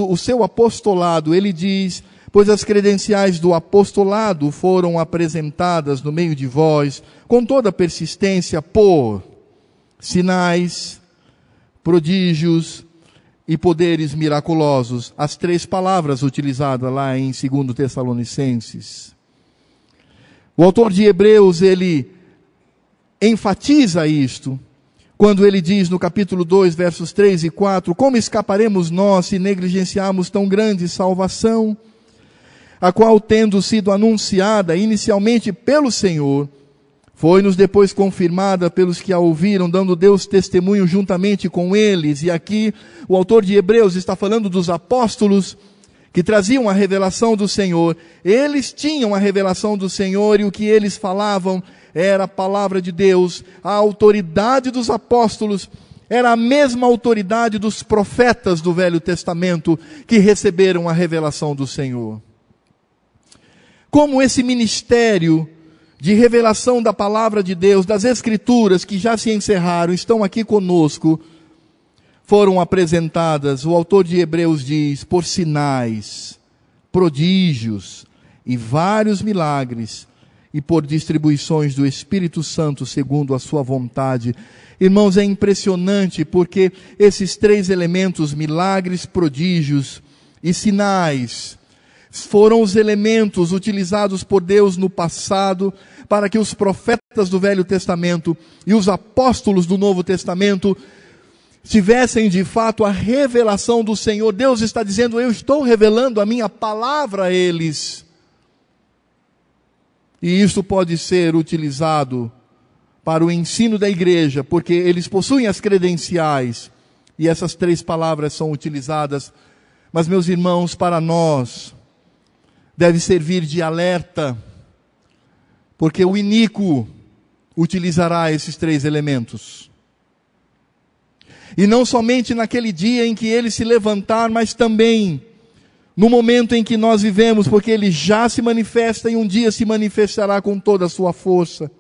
o seu apostolado, ele diz: pois as credenciais do apostolado foram apresentadas no meio de vós, com toda persistência, por sinais, prodígios e poderes miraculosos. As 3 palavras utilizadas lá em 2 Tessalonicenses. O autor de Hebreus, ele enfatiza isto, quando ele diz no capítulo 2, versos 3 e 4, como escaparemos nós se negligenciarmos tão grande salvação, a qual, tendo sido anunciada inicialmente pelo Senhor, foi-nos depois confirmada pelos que a ouviram, dando Deus testemunho juntamente com eles. E aqui o autor de Hebreus está falando dos apóstolos que traziam a revelação do Senhor. Eles tinham a revelação do Senhor e o que eles falavam era a palavra de Deus. A autoridade dos apóstolos era a mesma autoridade dos profetas do Velho Testamento que receberam a revelação do Senhor. Como esse ministério de revelação da palavra de Deus, das Escrituras que já se encerraram, estão aqui conosco, foram apresentadas, o autor de Hebreus diz, por sinais, prodígios e vários milagres, e por distribuições do Espírito Santo segundo a sua vontade. Irmãos, é impressionante porque esses 3 elementos, milagres, prodígios e sinais, foram os elementos utilizados por Deus no passado para que os profetas do Velho Testamento e os apóstolos do Novo Testamento tivessem de fato a revelação do Senhor. Deus está dizendo: eu estou revelando a minha palavra a eles. E isso pode ser utilizado para o ensino da igreja, porque eles possuem as credenciais, e essas 3 palavras são utilizadas. Mas, meus irmãos, para nós, deve servir de alerta, porque o iníquo utilizará esses 3 elementos. E não somente naquele dia em que ele se levantar, mas também no momento em que nós vivemos, porque ele já se manifesta e um dia se manifestará com toda a sua força.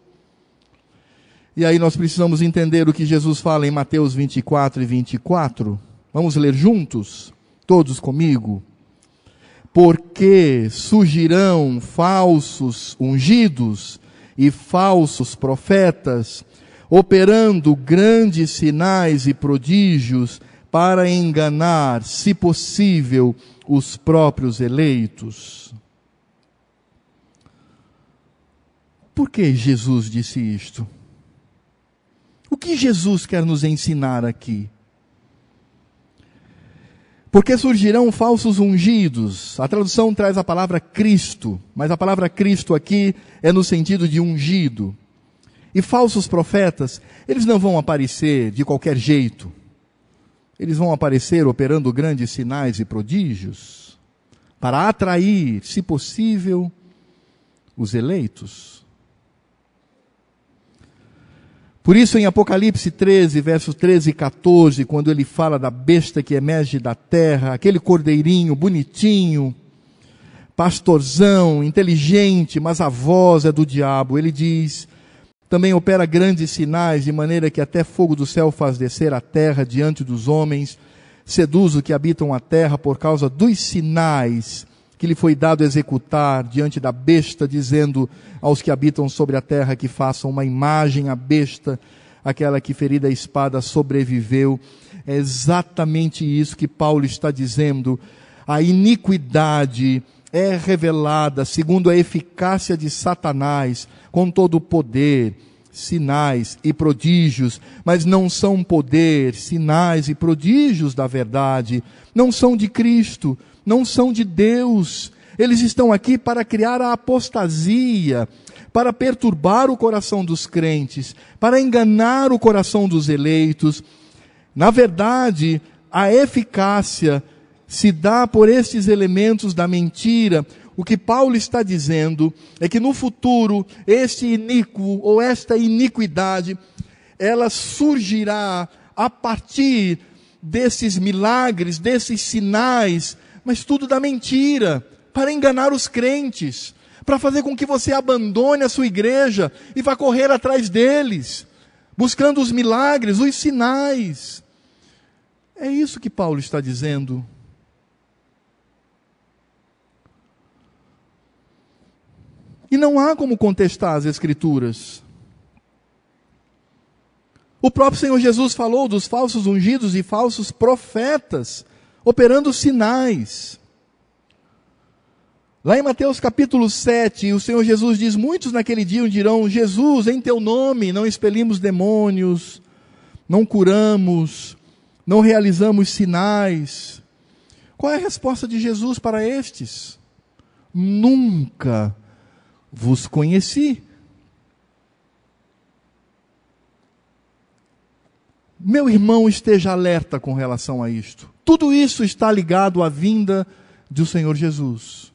E aí nós precisamos entender o que Jesus fala em Mateus 24 e 24. Vamos ler juntos? Todos comigo? Porque surgirão falsos ungidos e falsos profetas, operando grandes sinais e prodígios para enganar, se possível, os próprios eleitos. Por que Jesus disse isto? O que Jesus quer nos ensinar aqui? Porque surgirão falsos ungidos. A tradução traz a palavra Cristo, mas a palavra Cristo aqui é no sentido de ungido. E falsos profetas, eles não vão aparecer de qualquer jeito. Eles vão aparecer operando grandes sinais e prodígios para atrair, se possível, os eleitos. Por isso, em Apocalipse 13, versos 13 e 14, quando ele fala da besta que emerge da terra, aquele cordeirinho bonitinho, pastorzão, inteligente, mas a voz é do diabo, ele diz: também opera grandes sinais, de maneira que até fogo do céu faz descer a terra diante dos homens, seduz os que habitam a terra por causa dos sinais que lhe foi dado executar diante da besta, dizendo aos que habitam sobre a terra que façam uma imagem à besta, aquela que ferida a espada sobreviveu. É exatamente isso que Paulo está dizendo. A iniquidade é revelada segundo a eficácia de Satanás, com todo o poder, sinais e prodígios, mas não são poder, sinais e prodígios da verdade, não são de Cristo, não são de Deus, Eles estão aqui para criar a apostasia, para perturbar o coração dos crentes, para enganar o coração dos eleitos. Na verdade, a eficácia se dá por estes elementos da mentira. O que Paulo está dizendo é que no futuro, este iníquo ou esta iniquidade, ela surgirá a partir desses milagres, desses sinais, mas tudo da mentira, para enganar os crentes, para fazer com que você abandone a sua igreja e vá correr atrás deles, buscando os milagres, os sinais. É isso que Paulo está dizendo. E não há como contestar as Escrituras. O próprio Senhor Jesus falou dos falsos ungidos e falsos profetas, operando sinais. Lá em Mateus capítulo 7, o Senhor Jesus diz: muitos naquele dia dirão: Jesus, em teu nome não expelimos demônios, não curamos, não realizamos sinais. Qual é a resposta de Jesus para estes? Nunca vos conheci. Meu irmão, esteja alerta com relação a isto. Tudo isso está ligado à vinda do Senhor Jesus.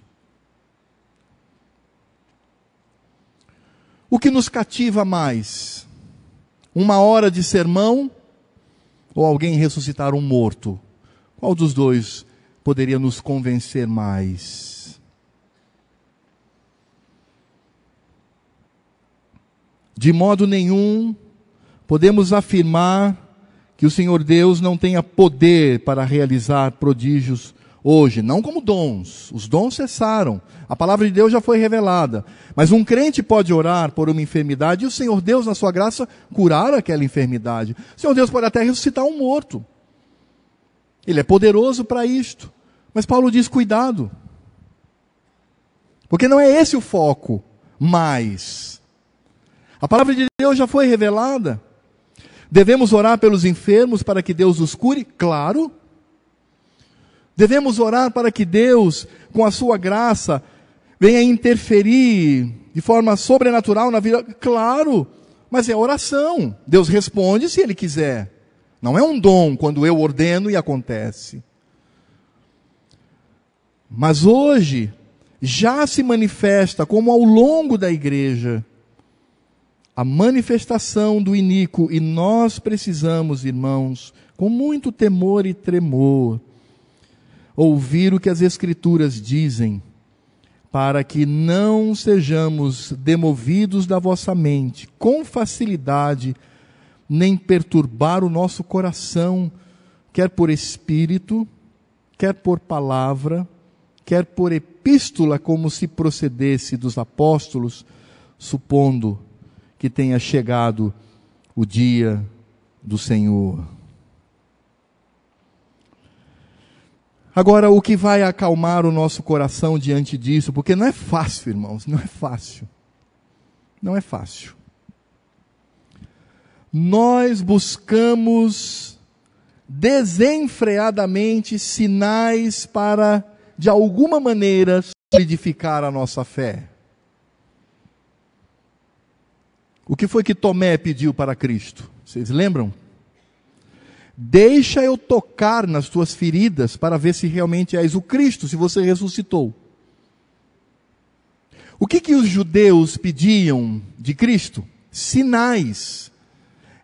O que nos cativa mais? Uma hora de sermão ou alguém ressuscitar um morto? Qual dos dois poderia nos convencer mais? De modo nenhum podemos afirmar que o Senhor Deus não tenha poder para realizar prodígios hoje, não como dons. Os dons cessaram, a palavra de Deus já foi revelada. Mas um crente pode orar por uma enfermidade e o Senhor Deus, na sua graça, curar aquela enfermidade. O Senhor Deus pode até ressuscitar um morto. Ele é poderoso para isto. Mas Paulo diz: cuidado. Porque não é esse o foco, mas a palavra de Deus já foi revelada. Devemos orar pelos enfermos para que Deus os cure? Claro. Devemos orar para que Deus, com a sua graça, venha interferir de forma sobrenatural na vida? Claro. Mas é oração. Deus responde se Ele quiser. Não é um dom quando eu ordeno e acontece. Mas hoje, já se manifesta como ao longo da igreja a manifestação do iníquo, e nós precisamos, irmãos, com muito temor e tremor, ouvir o que as Escrituras dizem, para que não sejamos demovidos da vossa mente com facilidade, nem perturbar o nosso coração, quer por espírito, quer por palavra, quer por epístola, como se procedesse dos apóstolos, supondo que tenha chegado o dia do Senhor. Agora, o que vai acalmar o nosso coração diante disso? Porque não é fácil, irmãos, não é fácil. Não é fácil. Nós buscamos desenfreadamente sinais para, de alguma maneira, solidificar a nossa fé. O que foi que Tomé pediu para Cristo? Vocês lembram? Deixa eu tocar nas tuas feridas para ver se realmente és o Cristo, se você ressuscitou. O que os judeus pediam de Cristo? Sinais.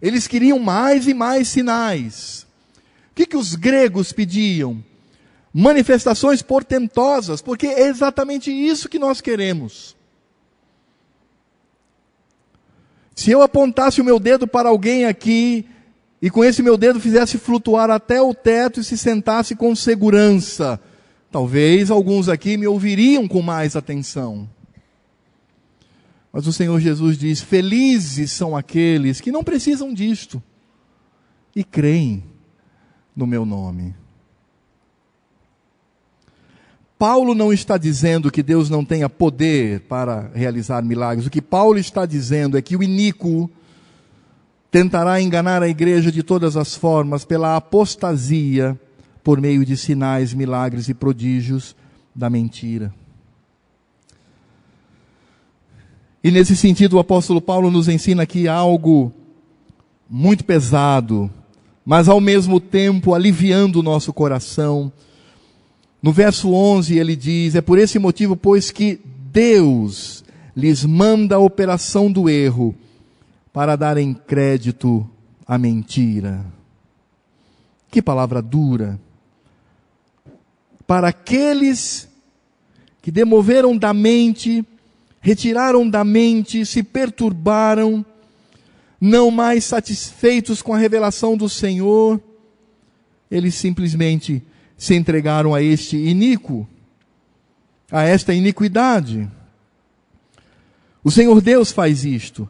Eles queriam mais e mais sinais. O que os gregos pediam? Manifestações portentosas, porque é exatamente isso que nós queremos. Se eu apontasse o meu dedo para alguém aqui, e com esse meu dedo fizesse flutuar até o teto e se sentasse com segurança, talvez alguns aqui me ouviriam com mais atenção. Mas o Senhor Jesus diz: felizes são aqueles que não precisam disto e creem no meu nome. Paulo não está dizendo que Deus não tenha poder para realizar milagres. O que Paulo está dizendo é que o iníquo tentará enganar a igreja de todas as formas pela apostasia, por meio de sinais, milagres e prodígios da mentira. E nesse sentido o apóstolo Paulo nos ensina aqui algo muito pesado, mas ao mesmo tempo aliviando o nosso coração. No verso 11 ele diz: é por esse motivo, pois, que Deus lhes manda a operação do erro, para darem crédito à mentira. Que palavra dura! Para aqueles que demoveram da mente, retiraram da mente, se perturbaram, não mais satisfeitos com a revelação do Senhor, eles simplesmente se entregaram a este iníquo, a esta iniquidade. O Senhor Deus faz isto.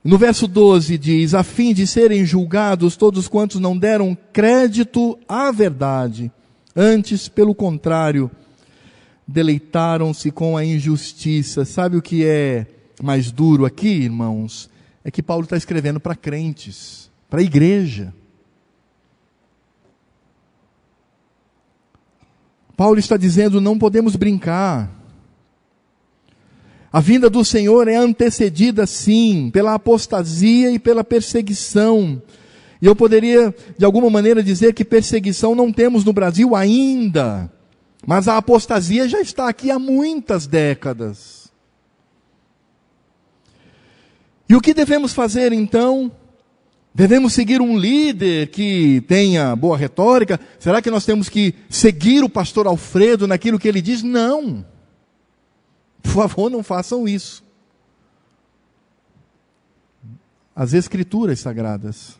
No verso 12 diz: a fim de serem julgados todos quantos não deram crédito à verdade, antes, pelo contrário, deleitaram-se com a injustiça. Sabe o que é mais duro aqui, irmãos? É que Paulo está escrevendo para crentes, para a igreja. Paulo está dizendo: não podemos brincar. A vinda do Senhor é antecedida, sim, pela apostasia e pela perseguição. E eu poderia, de alguma maneira, dizer que perseguição não temos no Brasil ainda. Mas a apostasia já está aqui há muitas décadas. E o que devemos fazer então? Devemos seguir um líder que tenha boa retórica? Será que nós temos que seguir o pastor Alfredo naquilo que ele diz? Não. Por favor, não façam isso. As Escrituras Sagradas.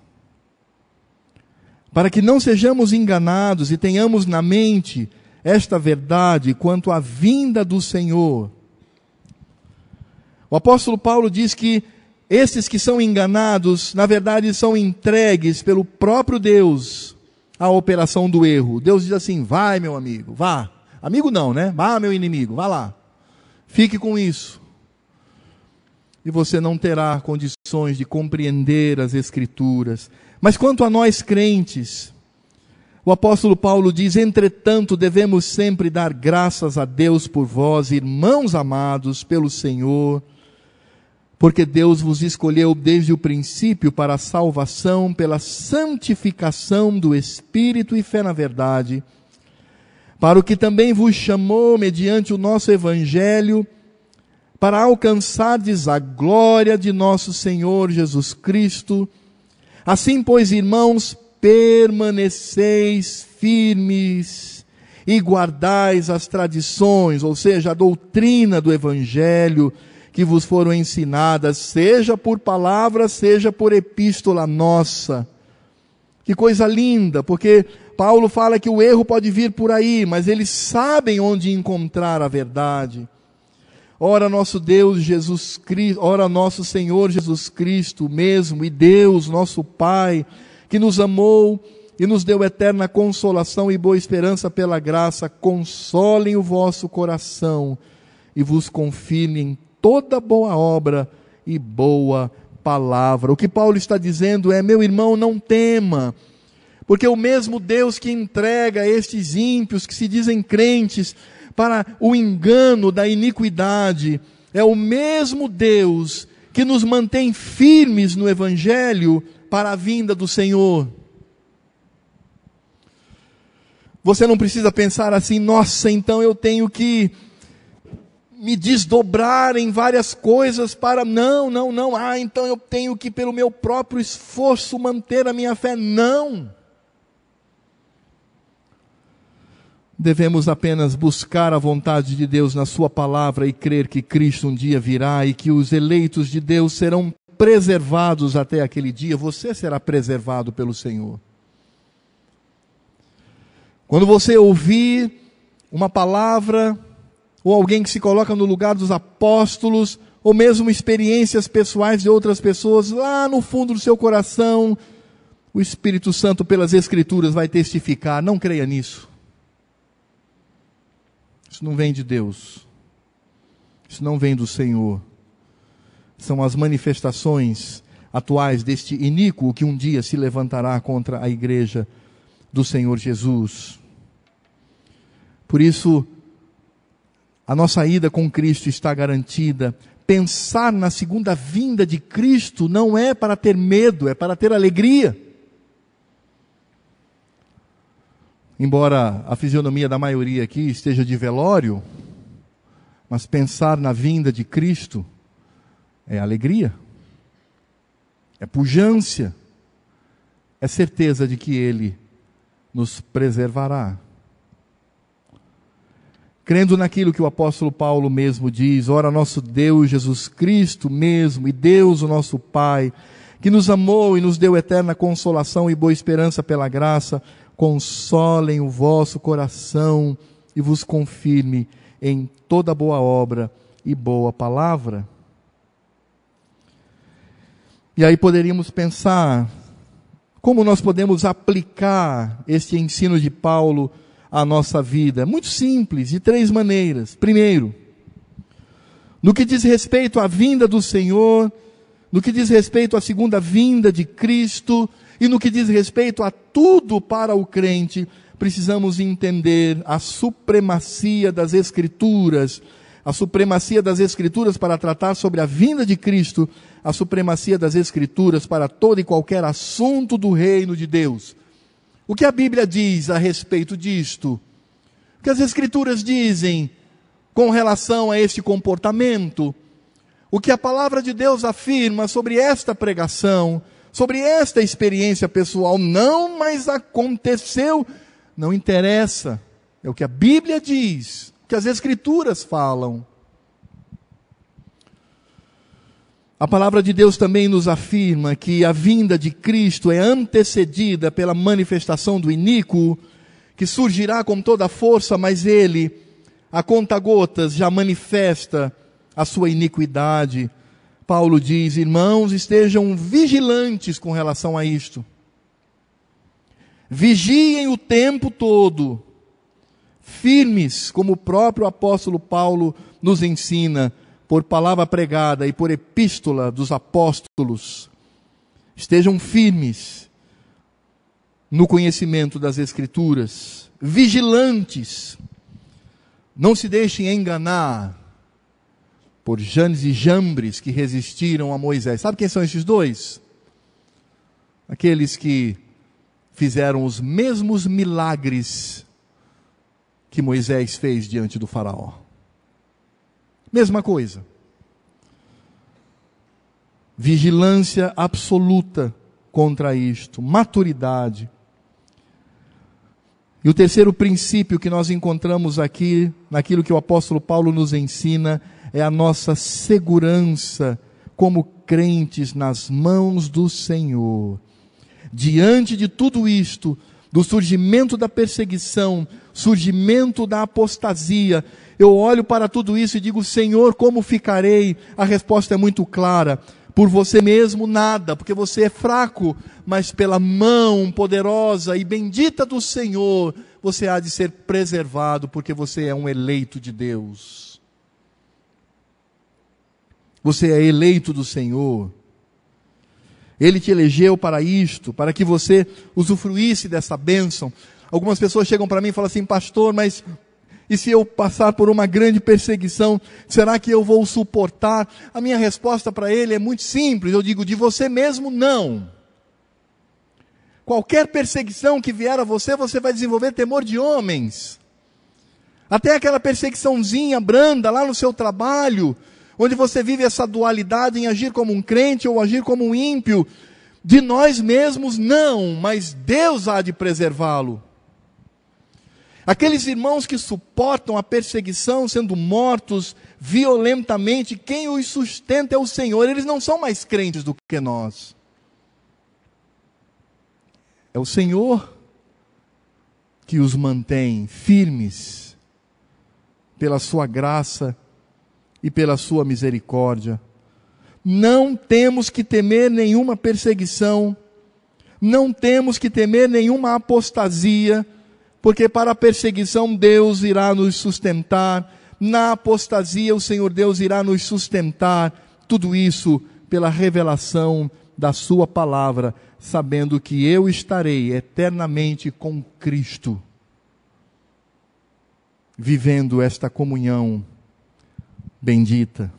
Para que não sejamos enganados e tenhamos na mente esta verdade quanto à vinda do Senhor. O apóstolo Paulo diz que esses que são enganados, na verdade, são entregues pelo próprio Deus à operação do erro. Deus diz assim: vai, meu amigo, vá. Amigo não, né? Vá, meu inimigo, vá lá. Fique com isso. E você não terá condições de compreender as Escrituras. Mas quanto a nós crentes, o apóstolo Paulo diz: entretanto, devemos sempre dar graças a Deus por vós, irmãos amados pelo Senhor, porque Deus vos escolheu desde o princípio para a salvação, pela santificação do Espírito e fé na verdade, para o que também vos chamou mediante o nosso Evangelho, para alcançardes a glória de nosso Senhor Jesus Cristo. Assim, pois, irmãos, permaneceis firmes e guardais as tradições, ou seja, a doutrina do Evangelho que vos foram ensinadas, seja por palavra, seja por epístola nossa. Que coisa linda, porque Paulo fala que o erro pode vir por aí, mas eles sabem onde encontrar a verdade. Ora nosso Deus Jesus Cristo, ora nosso Senhor Jesus Cristo mesmo, e Deus, nosso Pai, que nos amou e nos deu eterna consolação e boa esperança pela graça, consolem o vosso coração e vos confirme em toda boa obra e boa palavra. O que Paulo está dizendo é: meu irmão, não tema, porque o mesmo Deus que entrega estes ímpios que se dizem crentes para o engano da iniquidade, é o mesmo Deus que nos mantém firmes no Evangelho para a vinda do Senhor. Você não precisa pensar assim: nossa, então eu tenho que me desdobrar em várias coisas para... Não. Então eu tenho que, pelo meu próprio esforço, manter a minha fé. Não. Devemos apenas buscar a vontade de Deus na sua palavra e crer que Cristo um dia virá e que os eleitos de Deus serão preservados até aquele dia. Você será preservado pelo Senhor. Quando você ouvir uma palavra, ou alguém que se coloca no lugar dos apóstolos, ou mesmo experiências pessoais de outras pessoas, lá no fundo do seu coração, o Espírito Santo pelas Escrituras vai testificar: não creia nisso. Isso não vem de Deus. Isso não vem do Senhor. São as manifestações atuais deste iníquo que um dia se levantará contra a igreja do Senhor Jesus. Por isso, a nossa ida com Cristo está garantida, pensar na segunda vinda de Cristo não é para ter medo, é para ter alegria. Embora a fisionomia da maioria aqui esteja de velório, mas pensar na vinda de Cristo é alegria, é pujança, é certeza de que Ele nos preservará. Crendo naquilo que o apóstolo Paulo mesmo diz, ora nosso Deus Jesus Cristo mesmo, e Deus o nosso Pai, que nos amou e nos deu eterna consolação e boa esperança pela graça, consolem o vosso coração e vos confirme em toda boa obra e boa palavra. E aí poderíamos pensar, como nós podemos aplicar este ensino de Paulo à nossa vida? Muito simples, de 3 maneiras. Primeiro, no que diz respeito à vinda do Senhor, no que diz respeito à segunda vinda de Cristo, e no que diz respeito a tudo para o crente, precisamos entender a supremacia das Escrituras, a supremacia das Escrituras para tratar sobre a vinda de Cristo, a supremacia das Escrituras para todo e qualquer assunto do reino de Deus. O que a Bíblia diz a respeito disto? O que as Escrituras dizem com relação a este comportamento? O que a palavra de Deus afirma sobre esta pregação, sobre esta experiência pessoal? Não, mas aconteceu. Não interessa. É o que a Bíblia diz, o que as Escrituras falam. A palavra de Deus também nos afirma que a vinda de Cristo é antecedida pela manifestação do iníquo, que surgirá com toda a força, mas ele, a conta-gotas, já manifesta a sua iniquidade. Paulo diz, irmãos, estejam vigilantes com relação a isto. Vigiem o tempo todo, firmes, como o próprio apóstolo Paulo nos ensina, por palavra pregada e por epístola dos apóstolos. Estejam firmes no conhecimento das Escrituras, vigilantes, não se deixem enganar por Janes e Jambres que resistiram a Moisés. Sabe quem são esses dois? Aqueles que fizeram os mesmos milagres que Moisés fez diante do faraó. Mesma coisa. Vigilância absoluta contra isto, maturidade. E o terceiro princípio que nós encontramos aqui, naquilo que o apóstolo Paulo nos ensina, é a nossa segurança como crentes nas mãos do Senhor. Diante de tudo isto, do surgimento da perseguição, surgimento da apostasia, eu olho para tudo isso e digo, Senhor, como ficarei? A resposta é muito clara. Por você mesmo, nada, porque você é fraco, mas pela mão poderosa e bendita do Senhor, você há de ser preservado, porque você é um eleito de Deus. Você é eleito do Senhor. Ele te elegeu para isto, para que você usufruísse dessa bênção. Algumas pessoas chegam para mim e falam assim, pastor, mas e se eu passar por uma grande perseguição, será que eu vou suportar? A minha resposta para ele é muito simples, eu digo, de você mesmo não. Qualquer perseguição que vier a você, você vai desenvolver temor de homens. Até aquela perseguiçãozinha branda lá no seu trabalho, onde você vive essa dualidade em agir como um crente ou agir como um ímpio, de nós mesmos não, mas Deus há de preservá-lo. Aqueles irmãos que suportam a perseguição sendo mortos violentamente, quem os sustenta é o Senhor. Eles não são mais crentes do que nós. É o Senhor que os mantém firmes pela sua graça e pela sua misericórdia. Não temos que temer nenhuma perseguição, não temos que temer nenhuma apostasia, porque para a perseguição Deus irá nos sustentar, na apostasia o Senhor Deus irá nos sustentar, tudo isso pela revelação da sua palavra, sabendo que eu estarei eternamente com Cristo, vivendo esta comunhão bendita.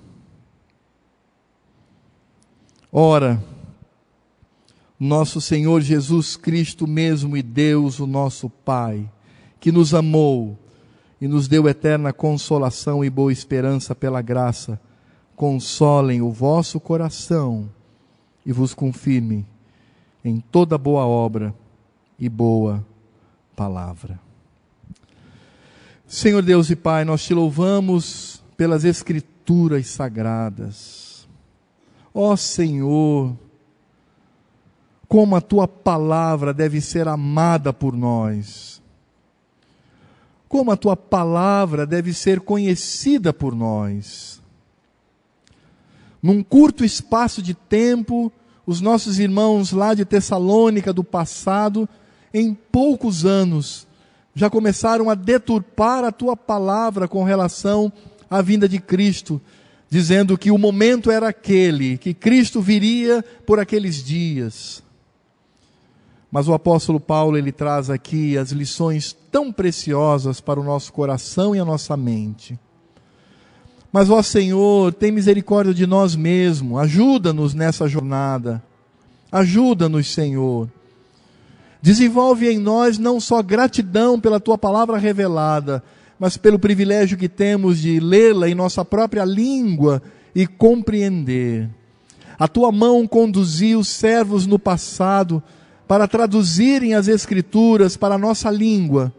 Ora, nosso Senhor Jesus Cristo mesmo e Deus, o nosso Pai, que nos amou e nos deu eterna consolação e boa esperança pela graça, consolem o vosso coração e vos confirme em toda boa obra e boa palavra. Senhor Deus e Pai, nós te louvamos pelas Escrituras sagradas. Ó Senhor, como a tua palavra deve ser amada por nós, como a tua palavra deve ser conhecida por nós. Num curto espaço de tempo, os nossos irmãos lá de Tessalônica do passado, em poucos anos, já começaram a deturpar a tua palavra com relação à vinda de Cristo, dizendo que o momento era aquele, que Cristo viria por aqueles dias. Mas o apóstolo Paulo, ele traz aqui as lições tão preciosas para o nosso coração e a nossa mente. Mas, ó Senhor, tem misericórdia de nós mesmos, ajuda-nos nessa jornada, ajuda-nos, Senhor. Desenvolve em nós não só gratidão pela tua palavra revelada, mas pelo privilégio que temos de lê-la em nossa própria língua e compreender. A tua mão conduziu os servos no passado para traduzirem as Escrituras para a nossa língua.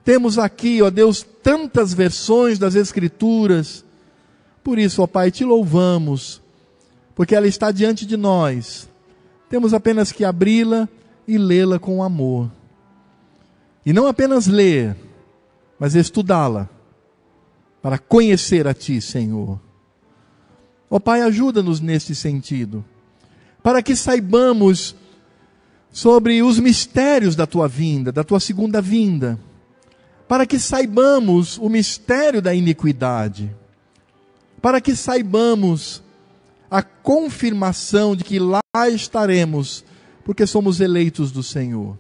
Temos aqui, ó Deus, tantas versões das Escrituras. Por isso, ó Pai, te louvamos, porque ela está diante de nós. Temos apenas que abri-la e lê-la com amor. E não apenas ler, mas estudá-la, para conhecer a Ti, Senhor. Ó Pai, ajuda-nos neste sentido, para que saibamos sobre os mistérios da Tua vinda, da Tua segunda vinda, para que saibamos o mistério da iniquidade, para que saibamos a confirmação de que lá estaremos, porque somos eleitos do Senhor.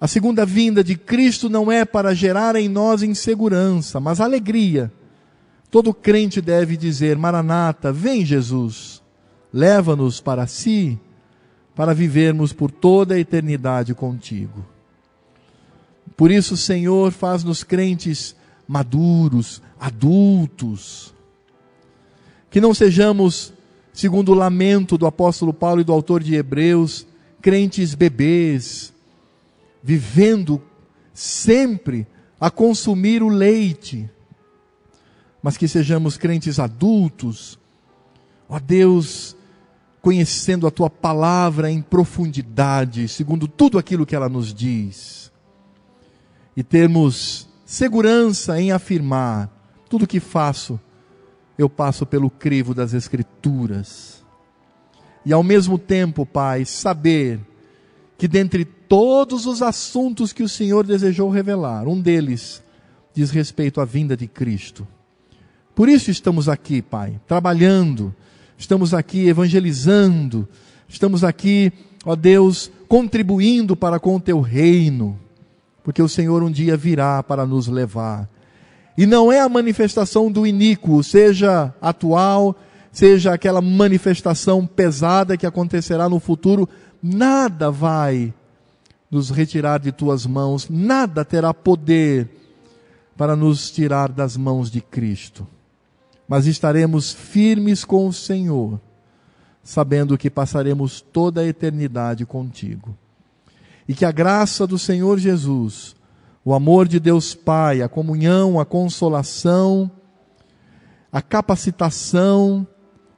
A segunda vinda de Cristo não é para gerar em nós insegurança, mas alegria. Todo crente deve dizer: Maranata, vem Jesus, leva-nos para si, para vivermos por toda a eternidade contigo. Por isso, Senhor, faz-nos crentes maduros, adultos, que não sejamos, segundo o lamento do apóstolo Paulo e do autor de Hebreus, crentes bebês, vivendo sempre a consumir o leite, mas que sejamos crentes adultos, ó Deus, conhecendo a Tua palavra em profundidade, segundo tudo aquilo que ela nos diz, e termos segurança em afirmar: tudo que faço, eu passo pelo crivo das Escrituras. E ao mesmo tempo, Pai, saber que dentre todos os assuntos que o Senhor desejou revelar, um deles diz respeito à vinda de Cristo. Por isso estamos aqui, Pai, trabalhando, estamos aqui evangelizando, estamos aqui, ó Deus, contribuindo para com o Teu reino, porque o Senhor um dia virá para nos levar. E não é a manifestação do iníquo, seja atual, seja aquela manifestação pesada que acontecerá no futuro, nada vai nos retirar de Tuas mãos, nada terá poder para nos tirar das mãos de Cristo. Mas estaremos firmes com o Senhor, sabendo que passaremos toda a eternidade contigo. E que a graça do Senhor Jesus, o amor de Deus Pai, a comunhão, a consolação, a capacitação,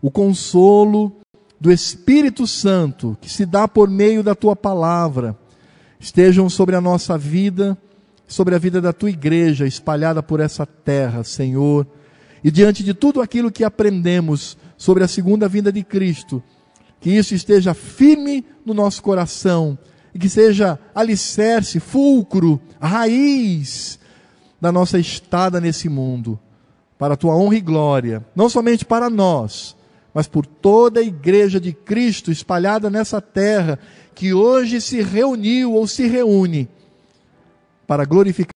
o consolo do Espírito Santo, que se dá por meio da Tua palavra, estejam sobre a nossa vida, sobre a vida da Tua igreja, espalhada por essa terra, Senhor. E diante de tudo aquilo que aprendemos sobre a segunda vinda de Cristo, que isso esteja firme no nosso coração, e que seja alicerce, fulcro, raiz da nossa estada nesse mundo, para a Tua honra e glória, não somente para nós, mas por toda a igreja de Cristo espalhada nessa terra, que hoje se reuniu ou se reúne para glorificar